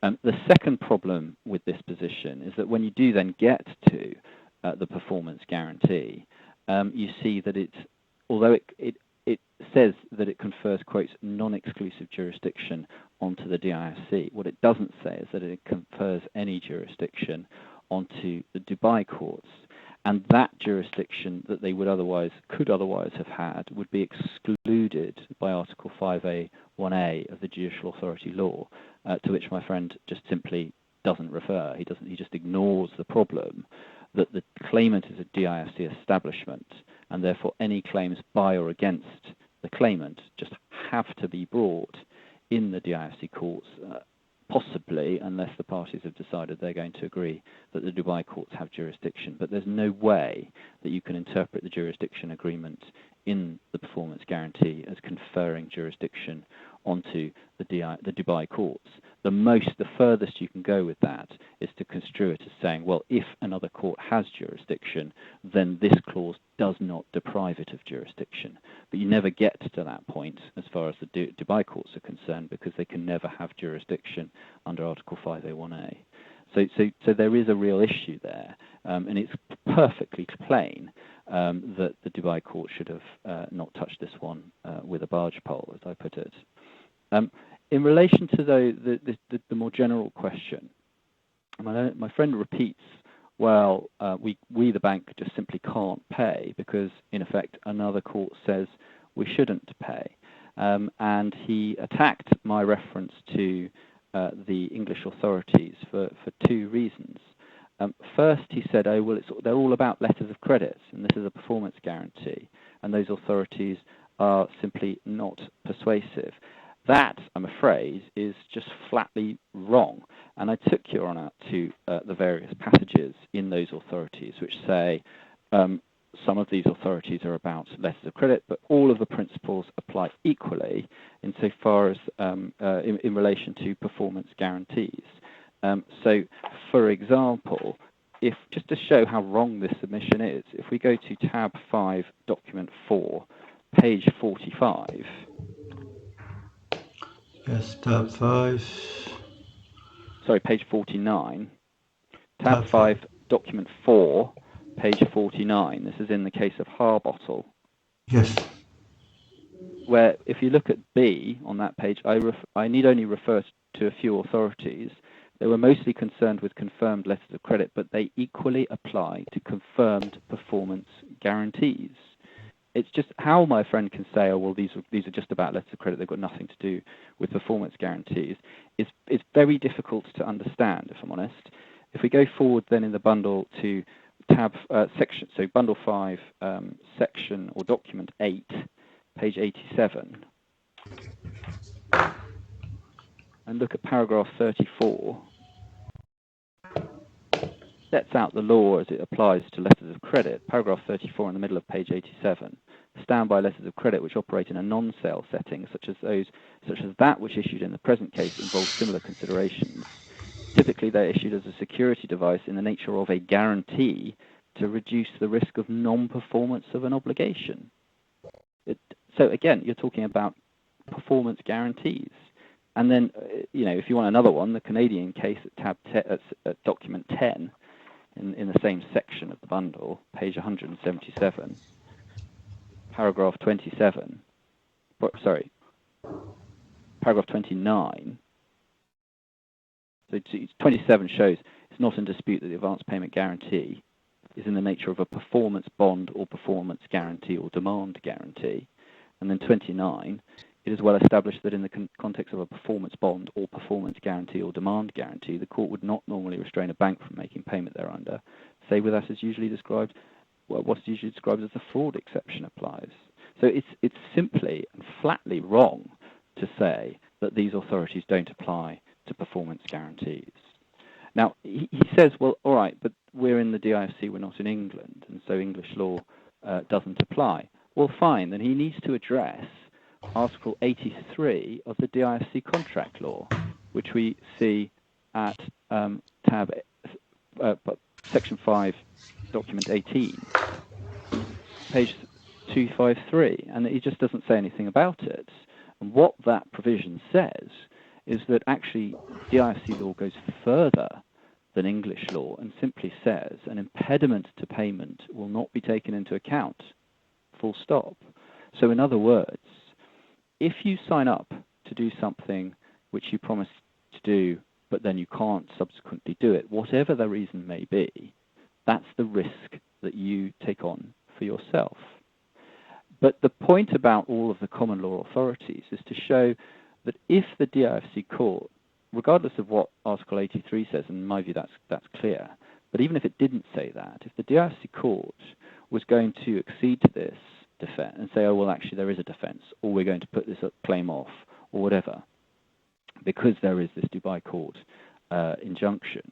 The second problem with this position is that when you do then get to the performance guarantee, you see that although it says that it confers, quotes, non-exclusive jurisdiction onto the DIFC, what it doesn't say is that it confers any jurisdiction onto the Dubai courts. And that jurisdiction that they could otherwise have had would be excluded by Article 5A(1)(a) of the Judicial Authority Law, to which my friend just simply doesn't refer. He just ignores the problem that the claimant is a DIFC establishment, and therefore any claims by or against the claimant just have to be brought in the DIFC courts, possibly unless the parties have decided they're going to agree that the Dubai courts have jurisdiction. But there's no way that you can interpret the jurisdiction agreement in the performance guarantee as conferring jurisdiction onto the Dubai courts. The furthest you can go with that is to construe it as saying, well, if another court has jurisdiction, then this clause does not deprive it of jurisdiction. But you never get to that point as far as the Dubai courts are concerned, because they can never have jurisdiction under Article 5A(1)(a). So there is a real issue there, and it's perfectly plain that the Dubai court should have not touched this one with a barge pole, as I put it. In relation to the more general question, my friend repeats, well, we the bank just simply can't pay because, in effect, another court says we shouldn't pay. And he attacked my reference to the English authorities for two reasons. First, he said, oh, well, they're all about letters of credit, and this is a performance guarantee, and those authorities are simply not persuasive. That, I'm afraid, is just flatly wrong. And I took Your Honour to the various passages in those authorities which say some of these authorities are about letters of credit, but all of the principles apply equally insofar as in relation to performance guarantees. So, for example, just to show how wrong this submission is, if we go to tab 5, document 4, page 45. Yes, tab 5. Sorry, page 49. Tab 5, document 4, page 49. This is in the case of Harbottle. Yes. Where, if you look at B on that page, I need only refer to a few authorities. They were mostly concerned with confirmed letters of credit, but they equally apply to confirmed performance guarantees. It's just how my friend can say, oh, well, these are just about letters of credit, they've got nothing to do with performance guarantees, is very difficult to understand, if I'm honest. If we go forward then in the bundle to tab section, so bundle 5, section or document 8, page 87, and look at paragraph 34, sets out the law as it applies to letters of credit. Paragraph 34 in the middle of page 87. Standby letters of credit which operate in a non-sale setting, such as that which issued in the present case, involve similar considerations. Typically, they're issued as a security device in the nature of a guarantee to reduce the risk of non-performance of an obligation. So again, you're talking about performance guarantees. And then, if you want another one, the Canadian case at at document 10, in the same section of the bundle, page 177, paragraph 27, paragraph 29. So 27 shows it's not in dispute that the advance payment guarantee is in the nature of a performance bond or performance guarantee or demand guarantee. And then 29, it is well established that in the context of a performance bond or performance guarantee or demand guarantee, the court would not normally restrain a bank from making payment thereunder, save where that is usually described, what's usually described as the fraud exception applies. So it's simply and flatly wrong to say that these authorities don't apply to performance guarantees. Now, he says, well, all right, but we're in the DIFC, we're not in England, and so English law doesn't apply. Well, fine, then he needs to address Article 83 of the DIFC contract law, which we see at Section 5, Document 18, page 253, and he just doesn't say anything about it. And what that provision says is that actually DIFC law goes further than English law and simply says an impediment to payment will not be taken into account, full stop. So in other words, if you sign up to do something which you promised to do, but then you can't subsequently do it, whatever the reason may be, that's the risk that you take on for yourself. But the point about all of the common law authorities is to show that if the DIFC court, regardless of what Article 83 says, and in my view that's clear, but even if it didn't say that, if the DIFC court was going to accede to this defense and say, oh, well, actually there is a defense, or we're going to put this claim off, or whatever, because there is this Dubai court injunction,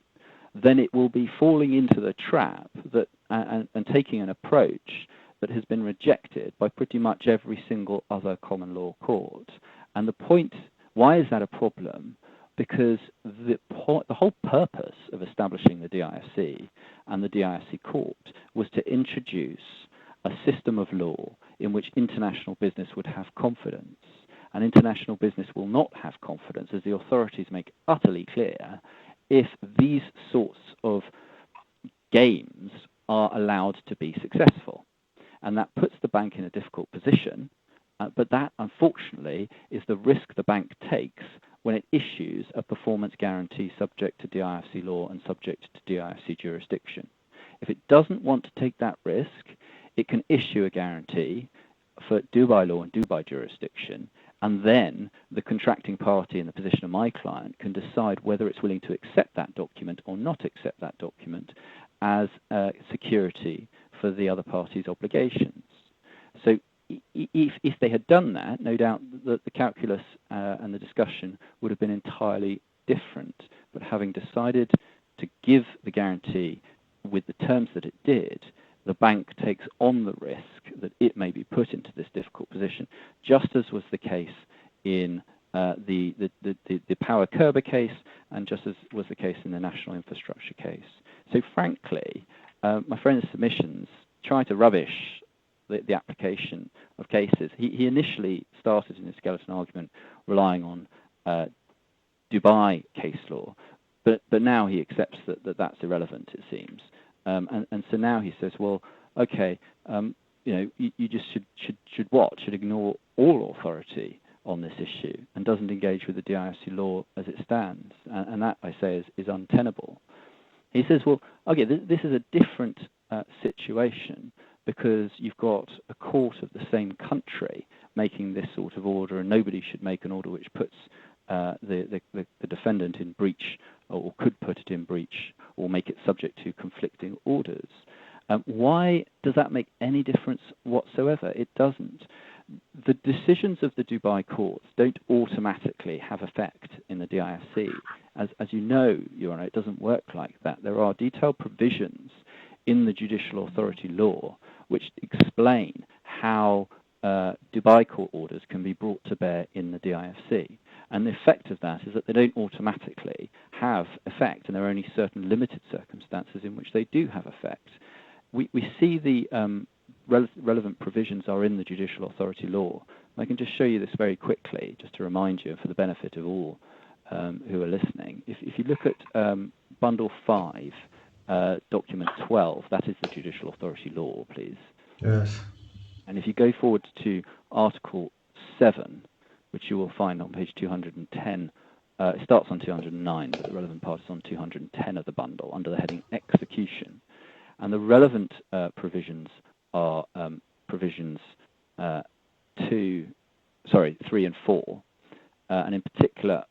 then it will be falling into the trap that and taking an approach that has been rejected by pretty much every single other common law court. And the point, why is that a problem? Because the whole purpose of establishing the DIFC and the DIFC court was to introduce a system of law in which international business would have confidence. And international business will not have confidence, as the authorities make utterly clear, if these sorts of games are allowed to be successful. And that puts the bank in a difficult position, but that, unfortunately, is the risk the bank takes when it issues a performance guarantee subject to DIFC law and subject to DIFC jurisdiction. If it doesn't want to take that risk, it can issue a guarantee for Dubai law and Dubai jurisdiction, and then the contracting party in the position of my client can decide whether it's willing to accept that document or not accept that document as security for the other party's obligations. So if they had done that, no doubt that the calculus and the discussion would have been entirely different. But having decided to give the guarantee with the terms that it did, the bank takes on the risk that it may be put into this difficult position, just as was the case in the Power Kerber case, and just as was the case in the National Infrastructure case. So frankly, my friend's submissions try to rubbish the application of cases. He initially started in his skeleton argument relying on Dubai case law, but now he accepts that that's irrelevant, it seems. And so now he says, well, okay, you just should ignore all authority on this issue and doesn't engage with the DIFC law as it stands. And that, I say, is untenable. He says, well, okay, this is a different situation because you've got a court of the same country making this sort of order, and nobody should make an order which puts the defendant in breach, or could put it in breach, or make it subject to conflicting orders. Why does that make any difference whatsoever? It doesn't. The decisions of the Dubai courts don't automatically have effect in the DIFC. As you know, Your Honour, it doesn't work like that. There are detailed provisions in the judicial authority law which explain how Dubai court orders can be brought to bear in the DIFC. And the effect of that is that they don't automatically have effect, and there are only certain limited circumstances in which they do have effect. We see the relevant provisions are in the judicial authority law. I can just show you this very quickly, just to remind you, for the benefit of all who are listening. If you look at Bundle 5, Document 12, that is the judicial authority law, please. Yes. And if you go forward to Article 7, which you will find on page 210, it starts on 209, but the relevant part is on 210 of the bundle, under the heading Execution. And the relevant provisions are provisions 3 and 4, and in particular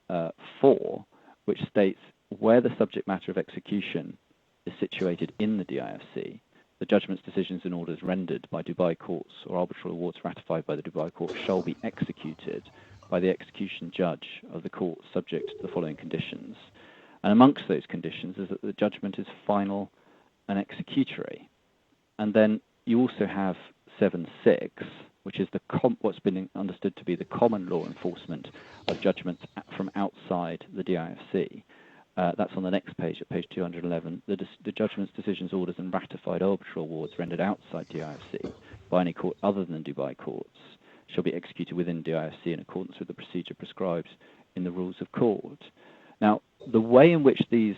4, which states where the subject matter of execution is situated in the DIFC, the judgments, decisions and orders rendered by Dubai courts or arbitral awards ratified by the Dubai court shall be executed by the execution judge of the court subject to the following conditions. And amongst those conditions is that the judgment is final and executory. And then you also have 7.6, which is what's been understood to be the common law enforcement of judgments from outside the DIFC. That's on the next page, at page 211. The judgments, decisions, orders, and ratified arbitral awards rendered outside DIFC by any court other than Dubai courts shall be executed within DIFC in accordance with the procedure prescribed in the rules of court. Now, the way in which these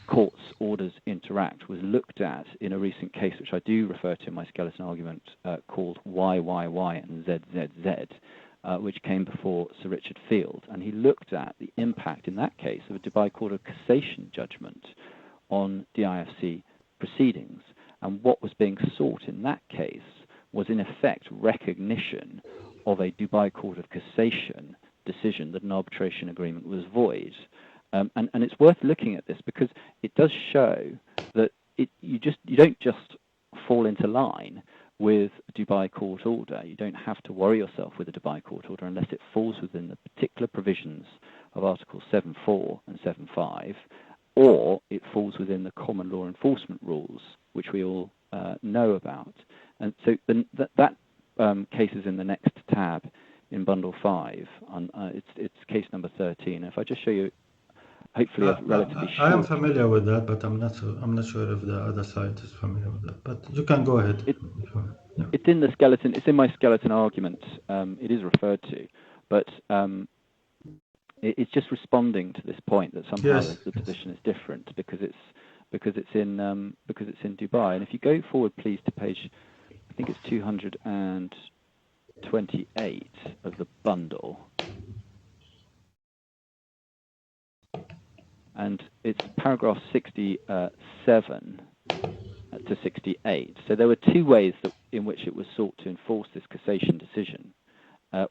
courts' orders interact was looked at in a recent case, which I do refer to in my skeleton argument, called YYY and ZZZ, which came before Sir Richard Field. And he looked at the impact in that case of a Dubai Court of Cassation judgment on DIFC proceedings. And what was being sought in that case was, in effect, recognition of a Dubai Court of Cassation decision that an arbitration agreement was void. And it's worth looking at this because it does show that you don't just fall into line with a Dubai court order. You don't have to worry yourself with a Dubai court order unless it falls within the particular provisions of Articles 7.4 and 7.5, or it falls within the common law enforcement rules, which we all know about. And so that case is in the next tab in Bundle 5. It's case number 13. If I just show you, hopefully, a relatively short. I am familiar with that, but I'm not sure if the other side is familiar with that. But you can go ahead. It's in the skeleton. It's in my skeleton argument. It is referred to, but it's just responding to this point that somehow the position is different because it's in Dubai. And if you go forward, please, to page, I think it's 228 of the bundle. And it's paragraph 67 to 68. So there were two ways in which it was sought to enforce this cassation decision.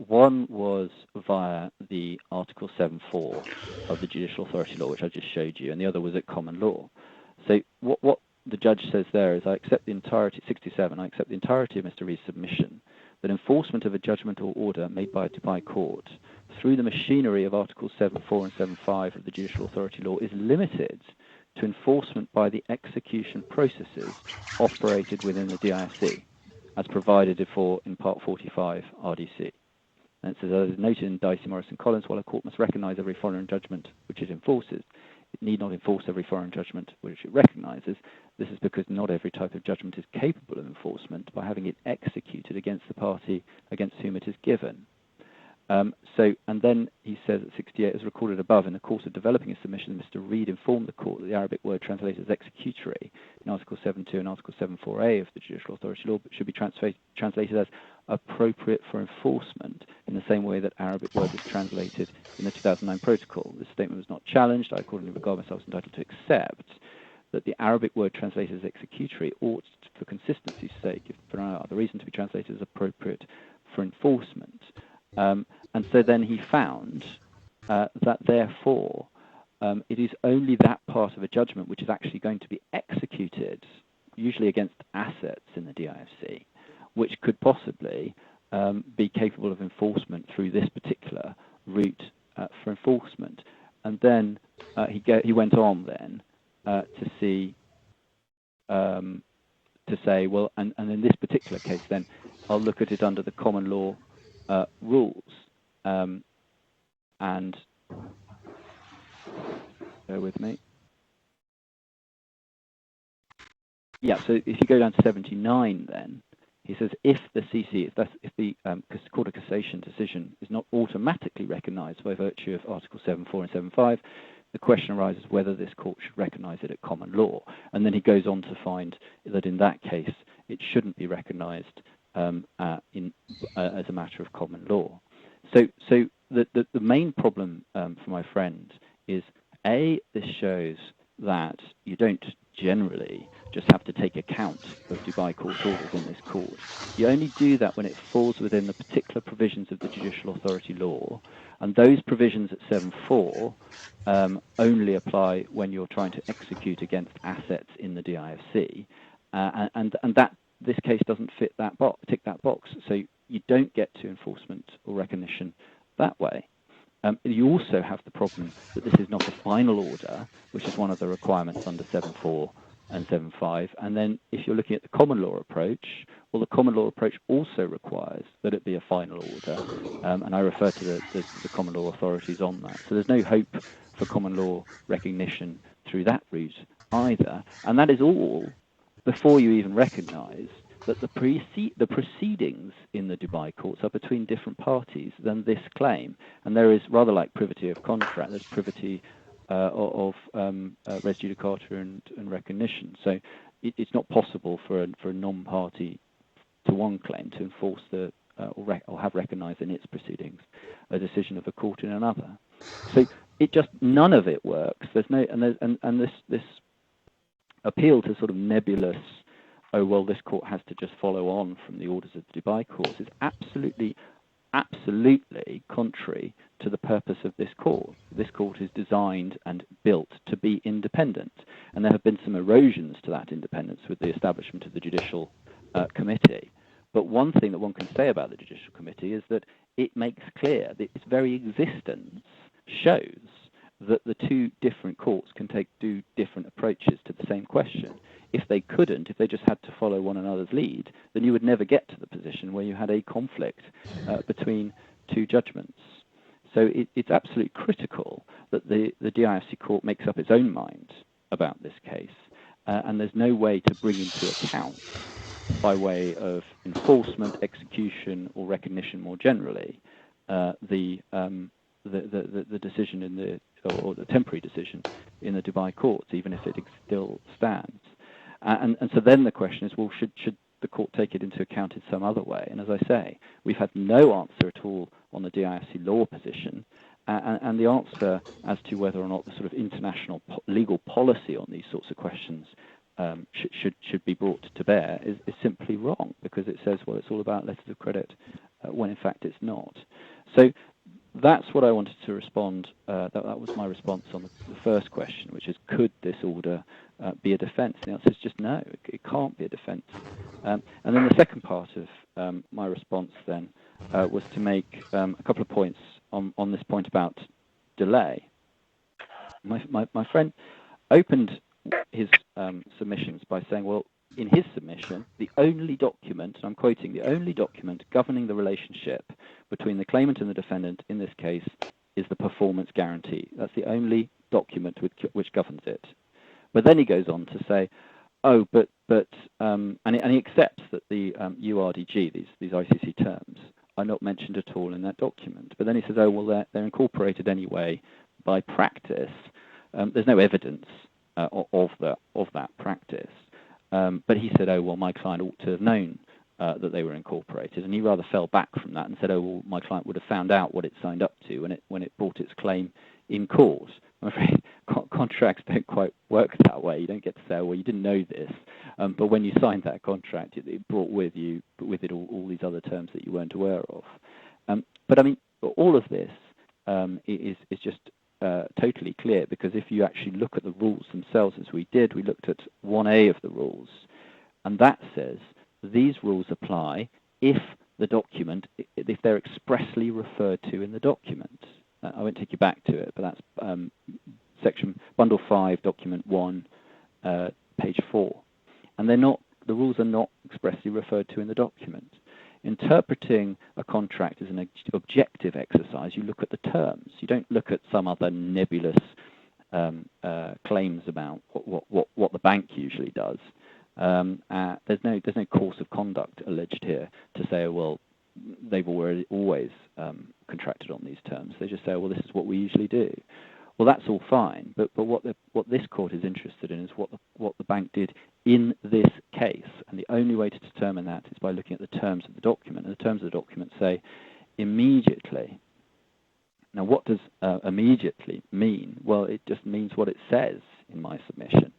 One was via the Article 7.4 of the Judicial Authority Law, which I just showed you, and the other was at common law. So what the judge says there is, I accept the entirety, 67, I accept the entirety of Mr. Reed's submission that enforcement of a judgment or order made by a Dubai court through the machinery of Articles 7.4 and 7.5 of the Judicial Authority Law is limited to enforcement by the execution processes operated within the DIFC, as provided for in Part 45 RDC. And it says, as noted in Dicey, Morrison, Collins, while a court must recognise every foreign judgment which it enforces, it need not enforce every foreign judgment which it recognises. This is because not every type of judgment is capable of enforcement by having it executed against the party against whom it is given. And then he says at 68, as recorded above, in the course of developing his submission, Mr. Reed informed the court that the Arabic word translated as executory in Article 7.2 and Article 7.4a of the Judicial Authority Law should be translated as appropriate for enforcement in the same way that Arabic word is translated in the 2009 Protocol. This statement was not challenged. I accordingly regard myself as entitled to accept that the Arabic word translated as executory ought, for consistency's sake, if for no other reason, to be translated as appropriate for enforcement. And so then he found that therefore it is only that part of a judgment which is actually going to be executed, usually against assets in the DIFC, which could possibly be capable of enforcement through this particular route for enforcement. And then he went on then to say, well, and in this particular case then, I'll look at it under the common law rules. And bear with me. Yeah, so if you go down to 79 then, he says if the Court of Cassation decision is not automatically recognised by virtue of Article 7.4 and 7.5, the question arises whether this court should recognise it at common law. And then he goes on to find that in that case it shouldn't be recognised as a matter of common law. So the main problem for my friend is, A, this shows that you don't generally just have to take account of Dubai court orders in this court. You only do that when it falls within the particular provisions of the judicial authority law, and those provisions at 7.4 only apply when you're trying to execute against assets in the DIFC, and that this case doesn't fit that box, tick that box, so you don't get to enforcement or recognition that way. You also have the problem that this is not a final order, which is one of the requirements under 7.4 and 7.5. And then if you're looking at the common law approach, well, the common law approach also requires that it be a final order. And I refer to the common law authorities on that. So there's no hope for common law recognition through that route either. And that is all before you even recognise that the proceedings in the Dubai courts are between different parties than this claim. And there is, rather like privity of contract, there's privity of res judicata and recognition. So it's not possible for a non-party to one claim to enforce or have recognised in its proceedings a decision of a court in another. So it just, none of it works. There's no, and this appeal to sort of nebulous, oh, well, this court has to just follow on from the orders of the Dubai courts is absolutely contrary to the purpose of this court. This court is designed and built to be independent, and there have been some erosions to that independence with the establishment of the Judicial Committee. But one thing that one can say about the Judicial Committee is that it makes clear that its very existence shows that the two different courts can do different approaches to the same question. If they couldn't, if they just had to follow one another's lead, then you would never get to the position where you had a conflict between two judgments. So it's absolutely critical that the DIFC court makes up its own mind about this case, and there's no way to bring into account, by way of enforcement, execution, or recognition more generally, the decision in the or the temporary decision in the Dubai courts, even if it still stands. And so then the question is, well, should the court take it into account in some other way? And as I say, we've had no answer at all on the DIFC law position, and the answer as to whether or not the sort of international legal policy on these sorts of questions should be brought to bear is simply wrong, because it says, well, it's all about letters of credit, when in fact it's not. So that's what I wanted to respond. That was my response on the first question, which is, could this order be a defence? The answer is just no, it can't be a defence. And then the second part of my response then was to make a couple of points on this point about delay. My friend opened his submissions by saying, well, in his submission, the only document, and I'm quoting, the only document governing the relationship between the claimant and the defendant in this case is the performance guarantee. That's the only document which governs it. But then he goes on to say, oh, and he accepts that the URDG, these ICC terms, are not mentioned at all in that document. But then he says, oh, well, they're incorporated anyway by practice. There's no evidence of that practice. But he said, oh, well, my client ought to have known that they were incorporated. And he rather fell back from that and said, oh, well, my client would have found out what it signed up to when it brought its claim in court. I'm afraid contracts don't quite work that way. You don't get to say, oh, well, you didn't know this. But when you signed that contract, it brought with it all these other terms that you weren't aware of. But I mean, all of this is just totally clear, because if you actually look at the rules themselves, as we did, we looked at 1A of the rules, and that says these rules apply if they're expressly referred to in the document. I won't take you back to it, but that's section bundle 5, document 1, page 4, and the rules are not expressly referred to in the document. Interpreting a contract as an objective exercise, you look at the terms. You don't look at some other nebulous claims about what the bank usually does. There's no course of conduct alleged here to say, well, they've always contracted on these terms. They just say, well, this is what we usually do. Well, that's all fine, but what this court is interested in is what the bank did in this case, and the only way to determine that is by looking at the terms of the document. And the terms of the document say immediately. Now, what does immediately mean? Well, it just means what it says in my submission.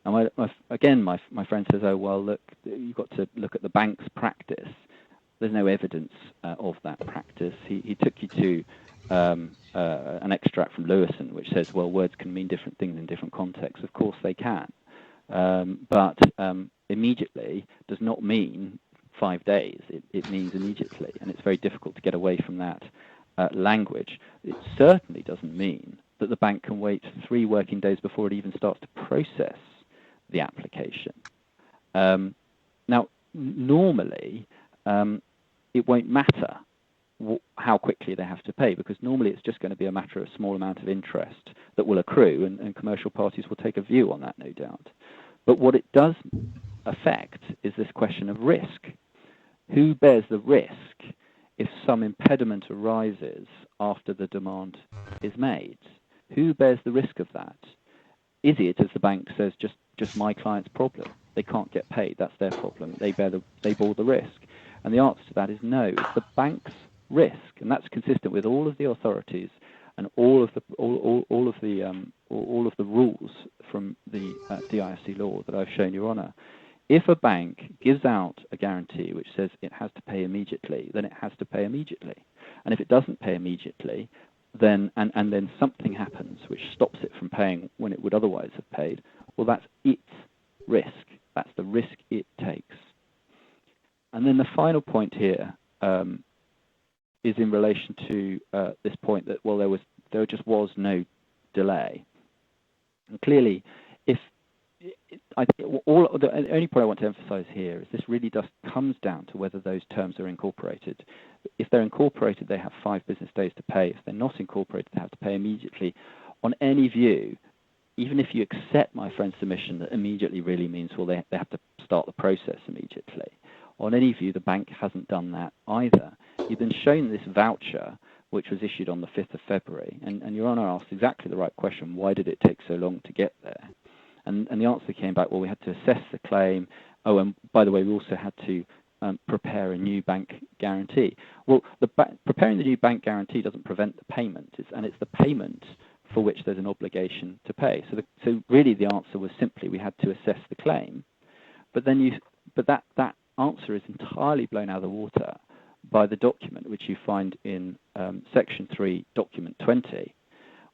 And my friend says, oh, well, look, you've got to look at the bank's practice. There's no evidence of that practice. He took you to an extract from Lewison, which says, well, words can mean different things in different contexts. Of course they can. But immediately does not mean 5 days. It means immediately, and it's very difficult to get away from that language. It certainly doesn't mean that the bank can wait 3 working days before it even starts to process the application. Now, normally, it won't matter how quickly they have to pay, because normally it's just going to be a matter of a small amount of interest that will accrue, and commercial parties will take a view on that, no doubt. But what it does affect is this question of risk. Who bears the risk if some impediment arises after the demand is made? Who bears the risk of that? Is it, as the bank says, just my client's problem? They can't get paid. That's their problem. They bore the risk. And the answer to that is no. It's the bank's risk, and that's consistent with all of the authorities and all of the rules from the DIFC law that I've shown Your Honour. If a bank gives out a guarantee which says it has to pay immediately, then it has to pay immediately. And if it doesn't pay immediately, then and then something happens which stops it from paying when it would otherwise have paid, well, that's its risk. That's the risk it takes. And then the final point here is in relation to this point that, well, there just was no delay. And clearly, I think the only point I want to emphasize here is this really just comes down to whether those terms are incorporated. If they're incorporated, they have 5 business days to pay. If they're not incorporated, they have to pay immediately. On any view, even if you accept my friend's submission that immediately really means, well, they have to start the process immediately. On any view, the bank hasn't done that either. You've been shown this voucher, which was issued on the 5th of February, and Your Honour asked exactly the right question: why did it take so long to get there? And the answer came back, well, we had to assess the claim. Oh, and by the way, we also had to prepare a new bank guarantee. Well, preparing the new bank guarantee doesn't prevent the payment, and it's the payment for which there's an obligation to pay. So really the answer was simply we had to assess the claim. But that answer is entirely blown out of the water by the document which you find in Section 3, Document 20,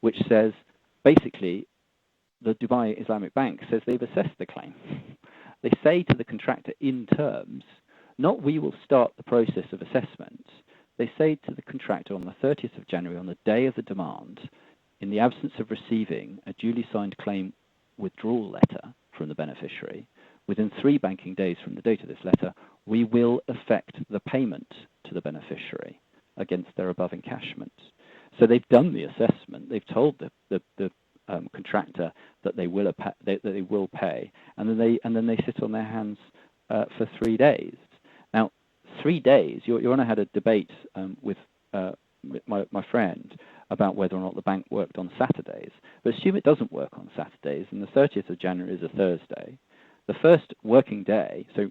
which says basically the Dubai Islamic Bank says they've assessed the claim. They say to the contractor in terms, not we will start the process of assessment. They say to the contractor on the 30th of January, on the day of the demand, in the absence of receiving a duly signed claim withdrawal letter from the beneficiary, within 3 banking days from the date of this letter, we will effect the payment to the beneficiary against their above encashment. So they've done the assessment. They've told the contractor that they will pay, and then they sit on their hands for 3 days. Now, 3 days. Your Honour had a debate with my friend about whether or not the bank worked on Saturdays. But assume it doesn't work on Saturdays, and the 30th of January is a Thursday. The first working day, so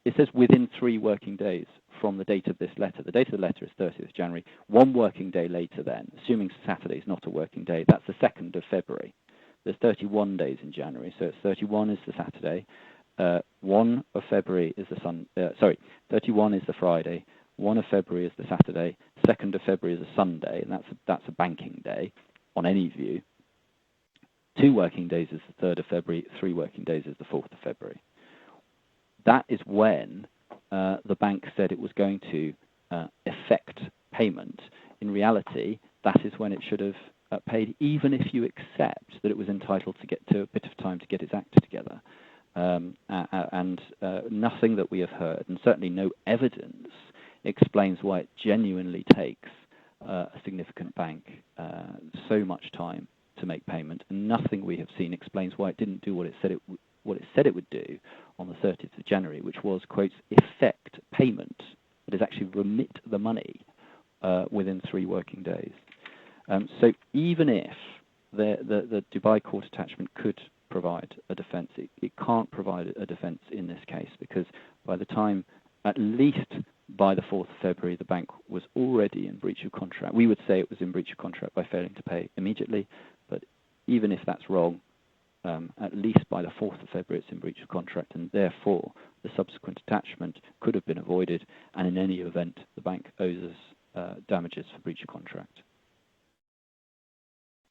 it says within 3 working days from the date of this letter. The date of the letter is 30th of January. 1 working day later then, assuming Saturday is not a working day, that's the 2nd of February. There's 31 days in January, so it's 31 is the Saturday, 1 of February is the 31 is the Friday, 1 of February is the Saturday, 2nd of February is a Sunday, and that's a banking day on any view. 2 working days is the 3rd of February, 3 working days is the 4th of February. That is when the bank said it was going to effect payment. In reality, that is when it should have paid, even if you accept that it was entitled to get to a bit of time to get its act together. And nothing that we have heard, and certainly no evidence, explains why it genuinely takes a significant bank so much time to make payment, and nothing we have seen explains why it didn't do what it said it would do on the 30th of January, which was, quote, effect payment, that is actually remit the money within 3 working days. So even if the Dubai court attachment could provide a defence, it can't provide a defence in this case, because by the time, at least by the 4th of February, the bank was already in breach of contract. We would say it was in breach of contract by failing to pay immediately, but even if that's wrong, at least by the 4th of February it's in breach of contract, and therefore the subsequent attachment could have been avoided, and in any event the bank owes us damages for breach of contract.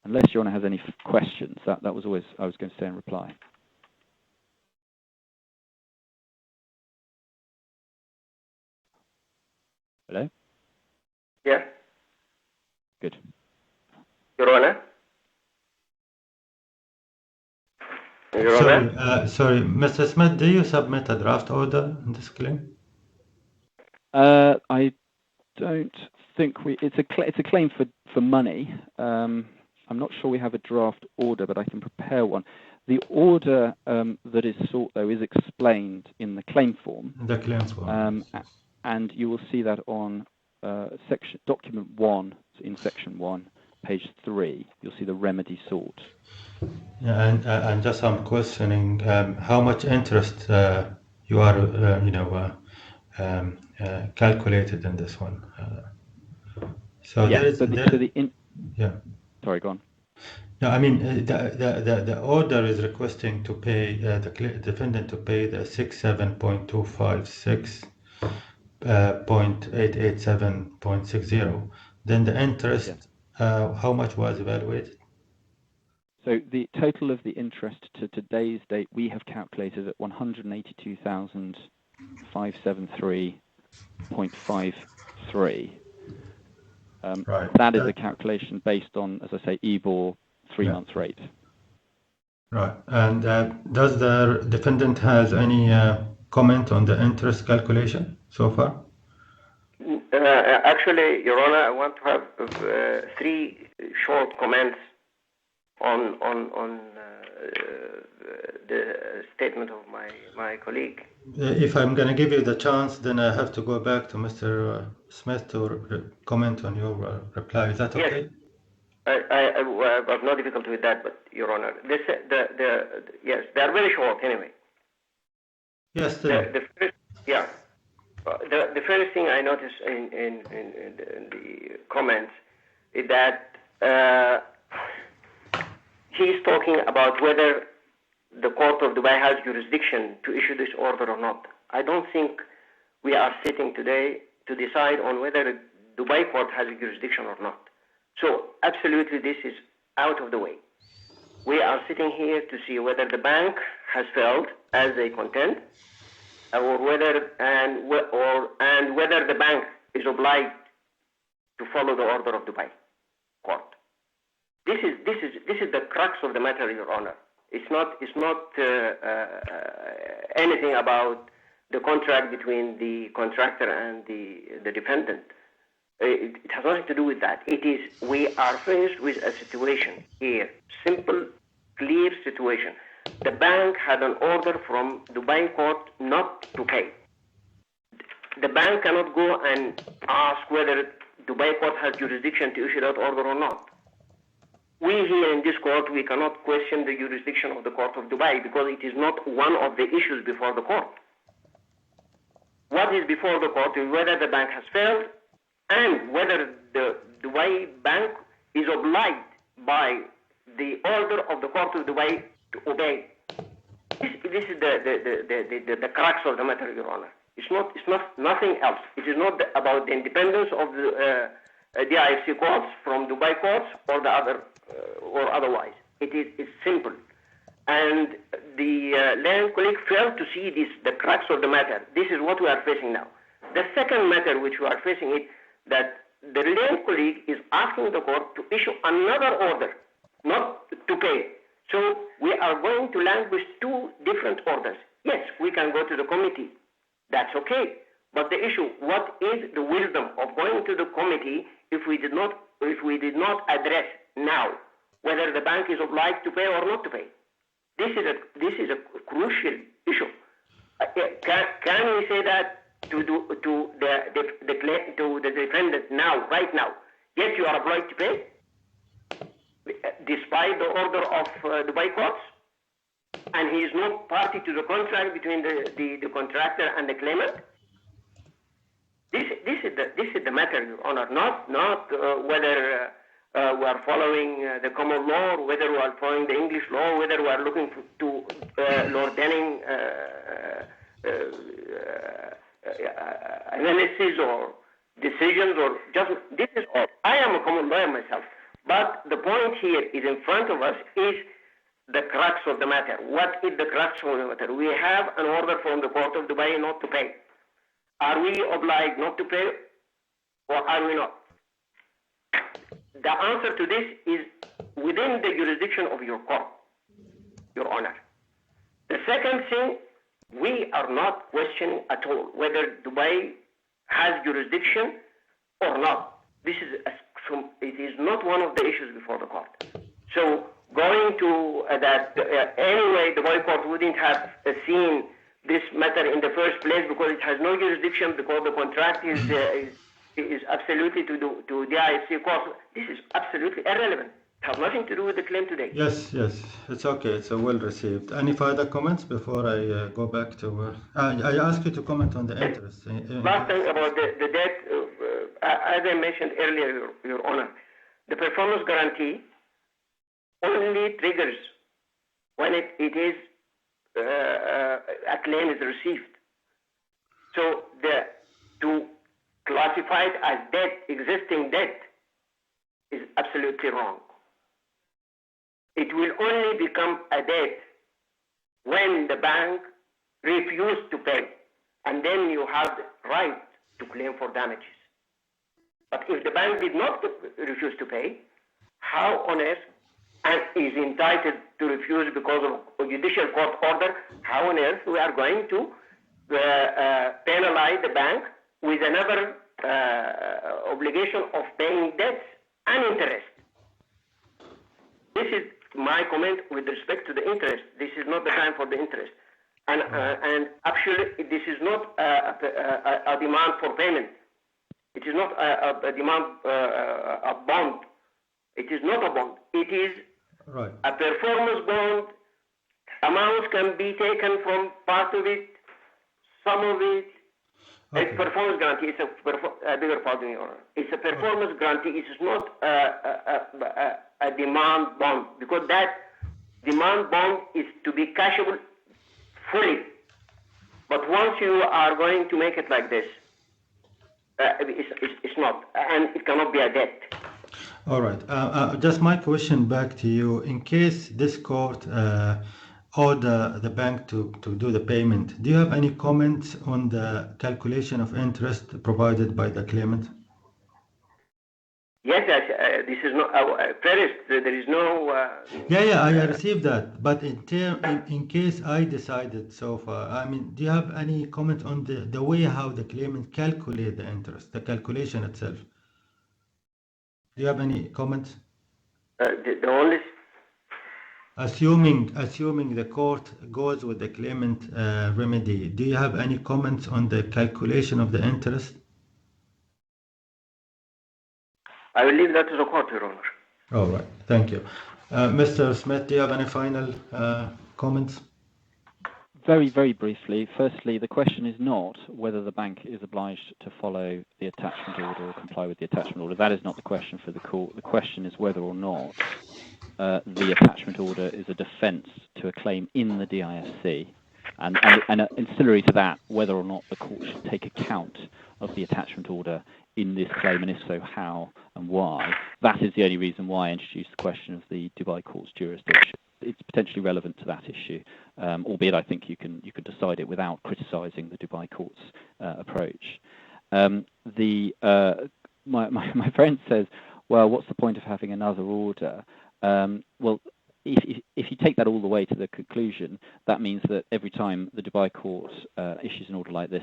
Unless Your Honour has any questions, that was always I was going to say in reply. Hello? Yeah. Good. Your Honor? Your Honor? Sorry, Mr. Smith, do you submit a draft order in this claim? I don't think we. It's a claim for money. I'm not sure we have a draft order, but I can prepare one. The order that is sought, though, is explained in the claim form. The claim form. And you will see that on document 1, in section 1, page 3. You'll see the remedy sought. Yeah, and just I'm questioning how much interest you are, calculated in this one. So yeah, yeah. Sorry, go on. No, I mean the order is requesting to pay the defendant to pay the 67.256. 0.887.60. Then the interest, how much was evaluated? So the total of the interest to today's date we have calculated at 182,573.53. Right. That is a calculation based on, as I say, EBOR 3-month rate. Right. And does the defendant has any comment on the interest calculation so far? Actually, Your Honor, I want to have 3 short comments on the statement of my colleague. If I'm going to give you the chance, then I have to go back to Mr. Smith to comment on your reply. Is that okay? Yes. I have no difficulty with that, but Your Honor, yes, they are very short anyway. Yes, the first thing I noticed in the comments is that he's talking about whether the Court of Dubai has jurisdiction to issue this order or not. I don't think we are sitting today to decide on whether the Dubai court has a jurisdiction or not. So absolutely this is out of the way. We are sitting here to see whether the bank has failed as they contend, or whether whether the bank is obliged to follow the order of Dubai court. This is the crux of the matter, Your Honor. It's not anything about the contract between the contractor and the defendant. It has nothing to do with that. It is, we are faced with a situation here, simple, clear situation. The bank had an order from Dubai court not to pay. The bank cannot go and ask whether Dubai court has jurisdiction to issue that order or not. We here in this court, we cannot question the jurisdiction of the Court of Dubai because it is not one of the issues before the court. What is before the court is whether the bank has failed and whether the Dubai bank is obliged by the order of the Court of Dubai to obey. This is the crux of the matter, Your Honor. It's not nothing else. It is not about the independence of the DIFC courts from Dubai courts or the other or otherwise. It's simple. And the land colleague failed to see this, the crux of the matter. This is what we are facing now. The second matter which we are facing is that the land colleague is asking the court to issue another order, not to pay. So we are going to land with 2 different orders. Yes, we can go to the committee. That's okay. But the issue, what is the wisdom of going to the committee if we did not address now whether the bank is obliged to pay or not to pay? This is a crucial issue. Can we say that to the defendant now, right now? Yes, you are obliged to pay, despite the order of Dubai courts, and he is not party to the contract between the contractor and the claimant. This is the matter, Your Honor. Not whether we are following the common law, or whether we are following the English law, whether we are looking to Lord Denning analysis or decisions, or just this is all. I am a common lawyer myself, but the point here is in front of us is the crux of the matter. What is the crux of the matter? We have an order from the Court of Dubai not to pay. Are we obliged not to pay, or are we not? The answer to this is within the jurisdiction of your court, Your Honor. The second thing, we are not questioning at all whether Dubai has jurisdiction or not. This is it is not one of the issues before the court. So going to that anyway, the Dubai court wouldn't have seen this matter in the first place because it has no jurisdiction, because the contract is absolutely to DIFC court. This is absolutely irrelevant. It has nothing to do with the claim today. Yes, it's okay. It's well received. Any further comments before I go back to? I ask you to comment on the interest. Last thing about the debt, as I mentioned earlier, Your Honor, the performance guarantee only triggers when it is a claim is received. So to classify it as debt, existing debt, is absolutely wrong. It will only become a debt when the bank refuses to pay, and then you have the right to claim for damages. But if the bank did not refuse to pay, how on earth, and is entitled to refuse because of a judicial court order, how on earth we are going to penalize the bank with another obligation of paying debts and interest? This is my comment with respect to the interest. This is not the time for the interest. And actually, this is not a demand for payment. It is not a demand, a bond. It is not a bond. It is a performance bond. Amounts can be taken from part of it, some of it. Okay. It's performance guarantee. It's I beg your pardon, Your Honor. It's a performance guarantee. It is not a demand bond, because that demand bond is to be cashable fully. But once you are going to make it like this, it's not, and it cannot be a debt. All right. Just my question back to you. In case this court order the bank to do the payment, do you have any comments on the calculation of interest provided by the claimant? Yes, this is not first. There is no. I received that. But in case I decided so far, I mean, do you have any comment on the way how the claimant calculate the interest, the calculation itself? Do you have any comments? The only. Assuming the court goes with the claimant remedy, do you have any comments on the calculation of the interest? I will leave that to the court, Your Honor. All right, thank you. Mr. Smith, do you have any final comments? Very, very briefly. Firstly, the question is not whether the bank is obliged to follow the attachment order or comply with the attachment order. That is not the question for the court. The question is whether or not the attachment order is a defence to a claim in the DIFC, and ancillary to that, whether or not the court should take account of the attachment order in this claim, and if so, how and why. That is the only reason why I introduced the question of the Dubai court's jurisdiction. It's potentially relevant to that issue, albeit I think you can decide it without criticising the Dubai court's approach. My friend says, well, what's the point of having another order? Well, if you take that all the way to the conclusion, that means that every time the Dubai court issues an order like this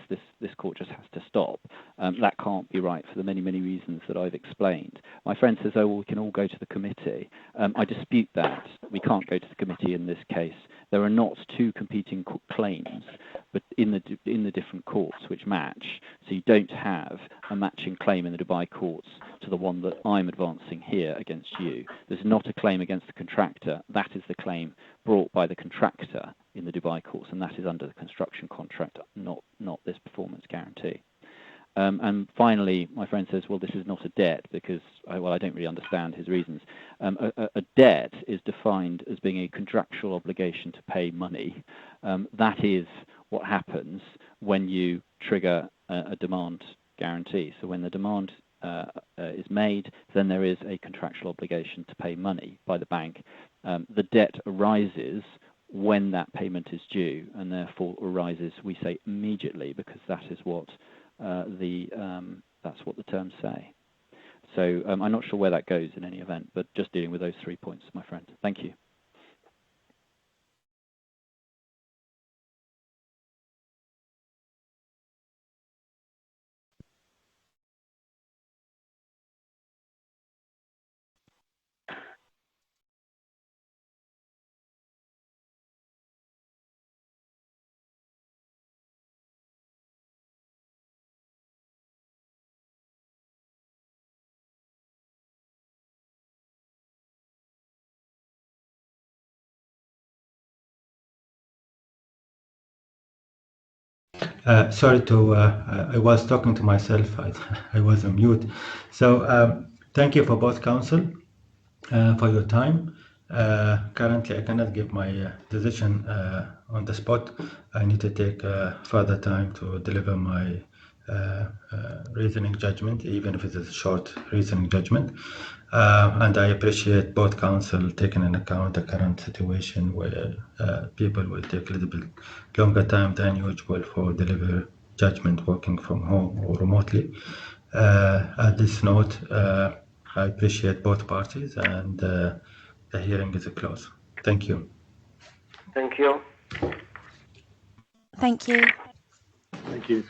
court just has to stop. That can't be right for the many, many reasons that I've explained. My friend says, oh, well, we can all go to the committee. I dispute that. We can't go to the committee in this case. There are not two competing claims, but in the different courts which match. So you don't have a matching claim in the Dubai courts to the one that I'm advancing here against you. There's not a claim against the contractor. That is the claim brought by the contractor in the Dubai courts, and that is under the construction contract, not this performance guarantee. And finally, my friend says, well, this is not a debt because, I don't really understand his reasons. A debt is defined as being a contractual obligation to pay money. That is what happens when you trigger a demand guarantee. So when the demand is made, then there is a contractual obligation to pay money by the bank. The debt arises when that payment is due, and therefore arises, we say, immediately, because that is what that's what the terms say. So I'm not sure where that goes in any event, but just dealing with those 3 points, my friend. Thank you. Sorry to, I was talking to myself. I was on mute. So thank you for both counsel for your time. Currently, I cannot give my decision on the spot. I need to take further time to deliver my reasoning judgment, even if it is a short reasoning judgment. And I appreciate both counsel taking into account the current situation where people will take a little bit longer time than usual for deliver judgment working from home or remotely. At this note, I appreciate both parties, and the hearing is closed. Thank you. Thank you. Thank you. Thank you.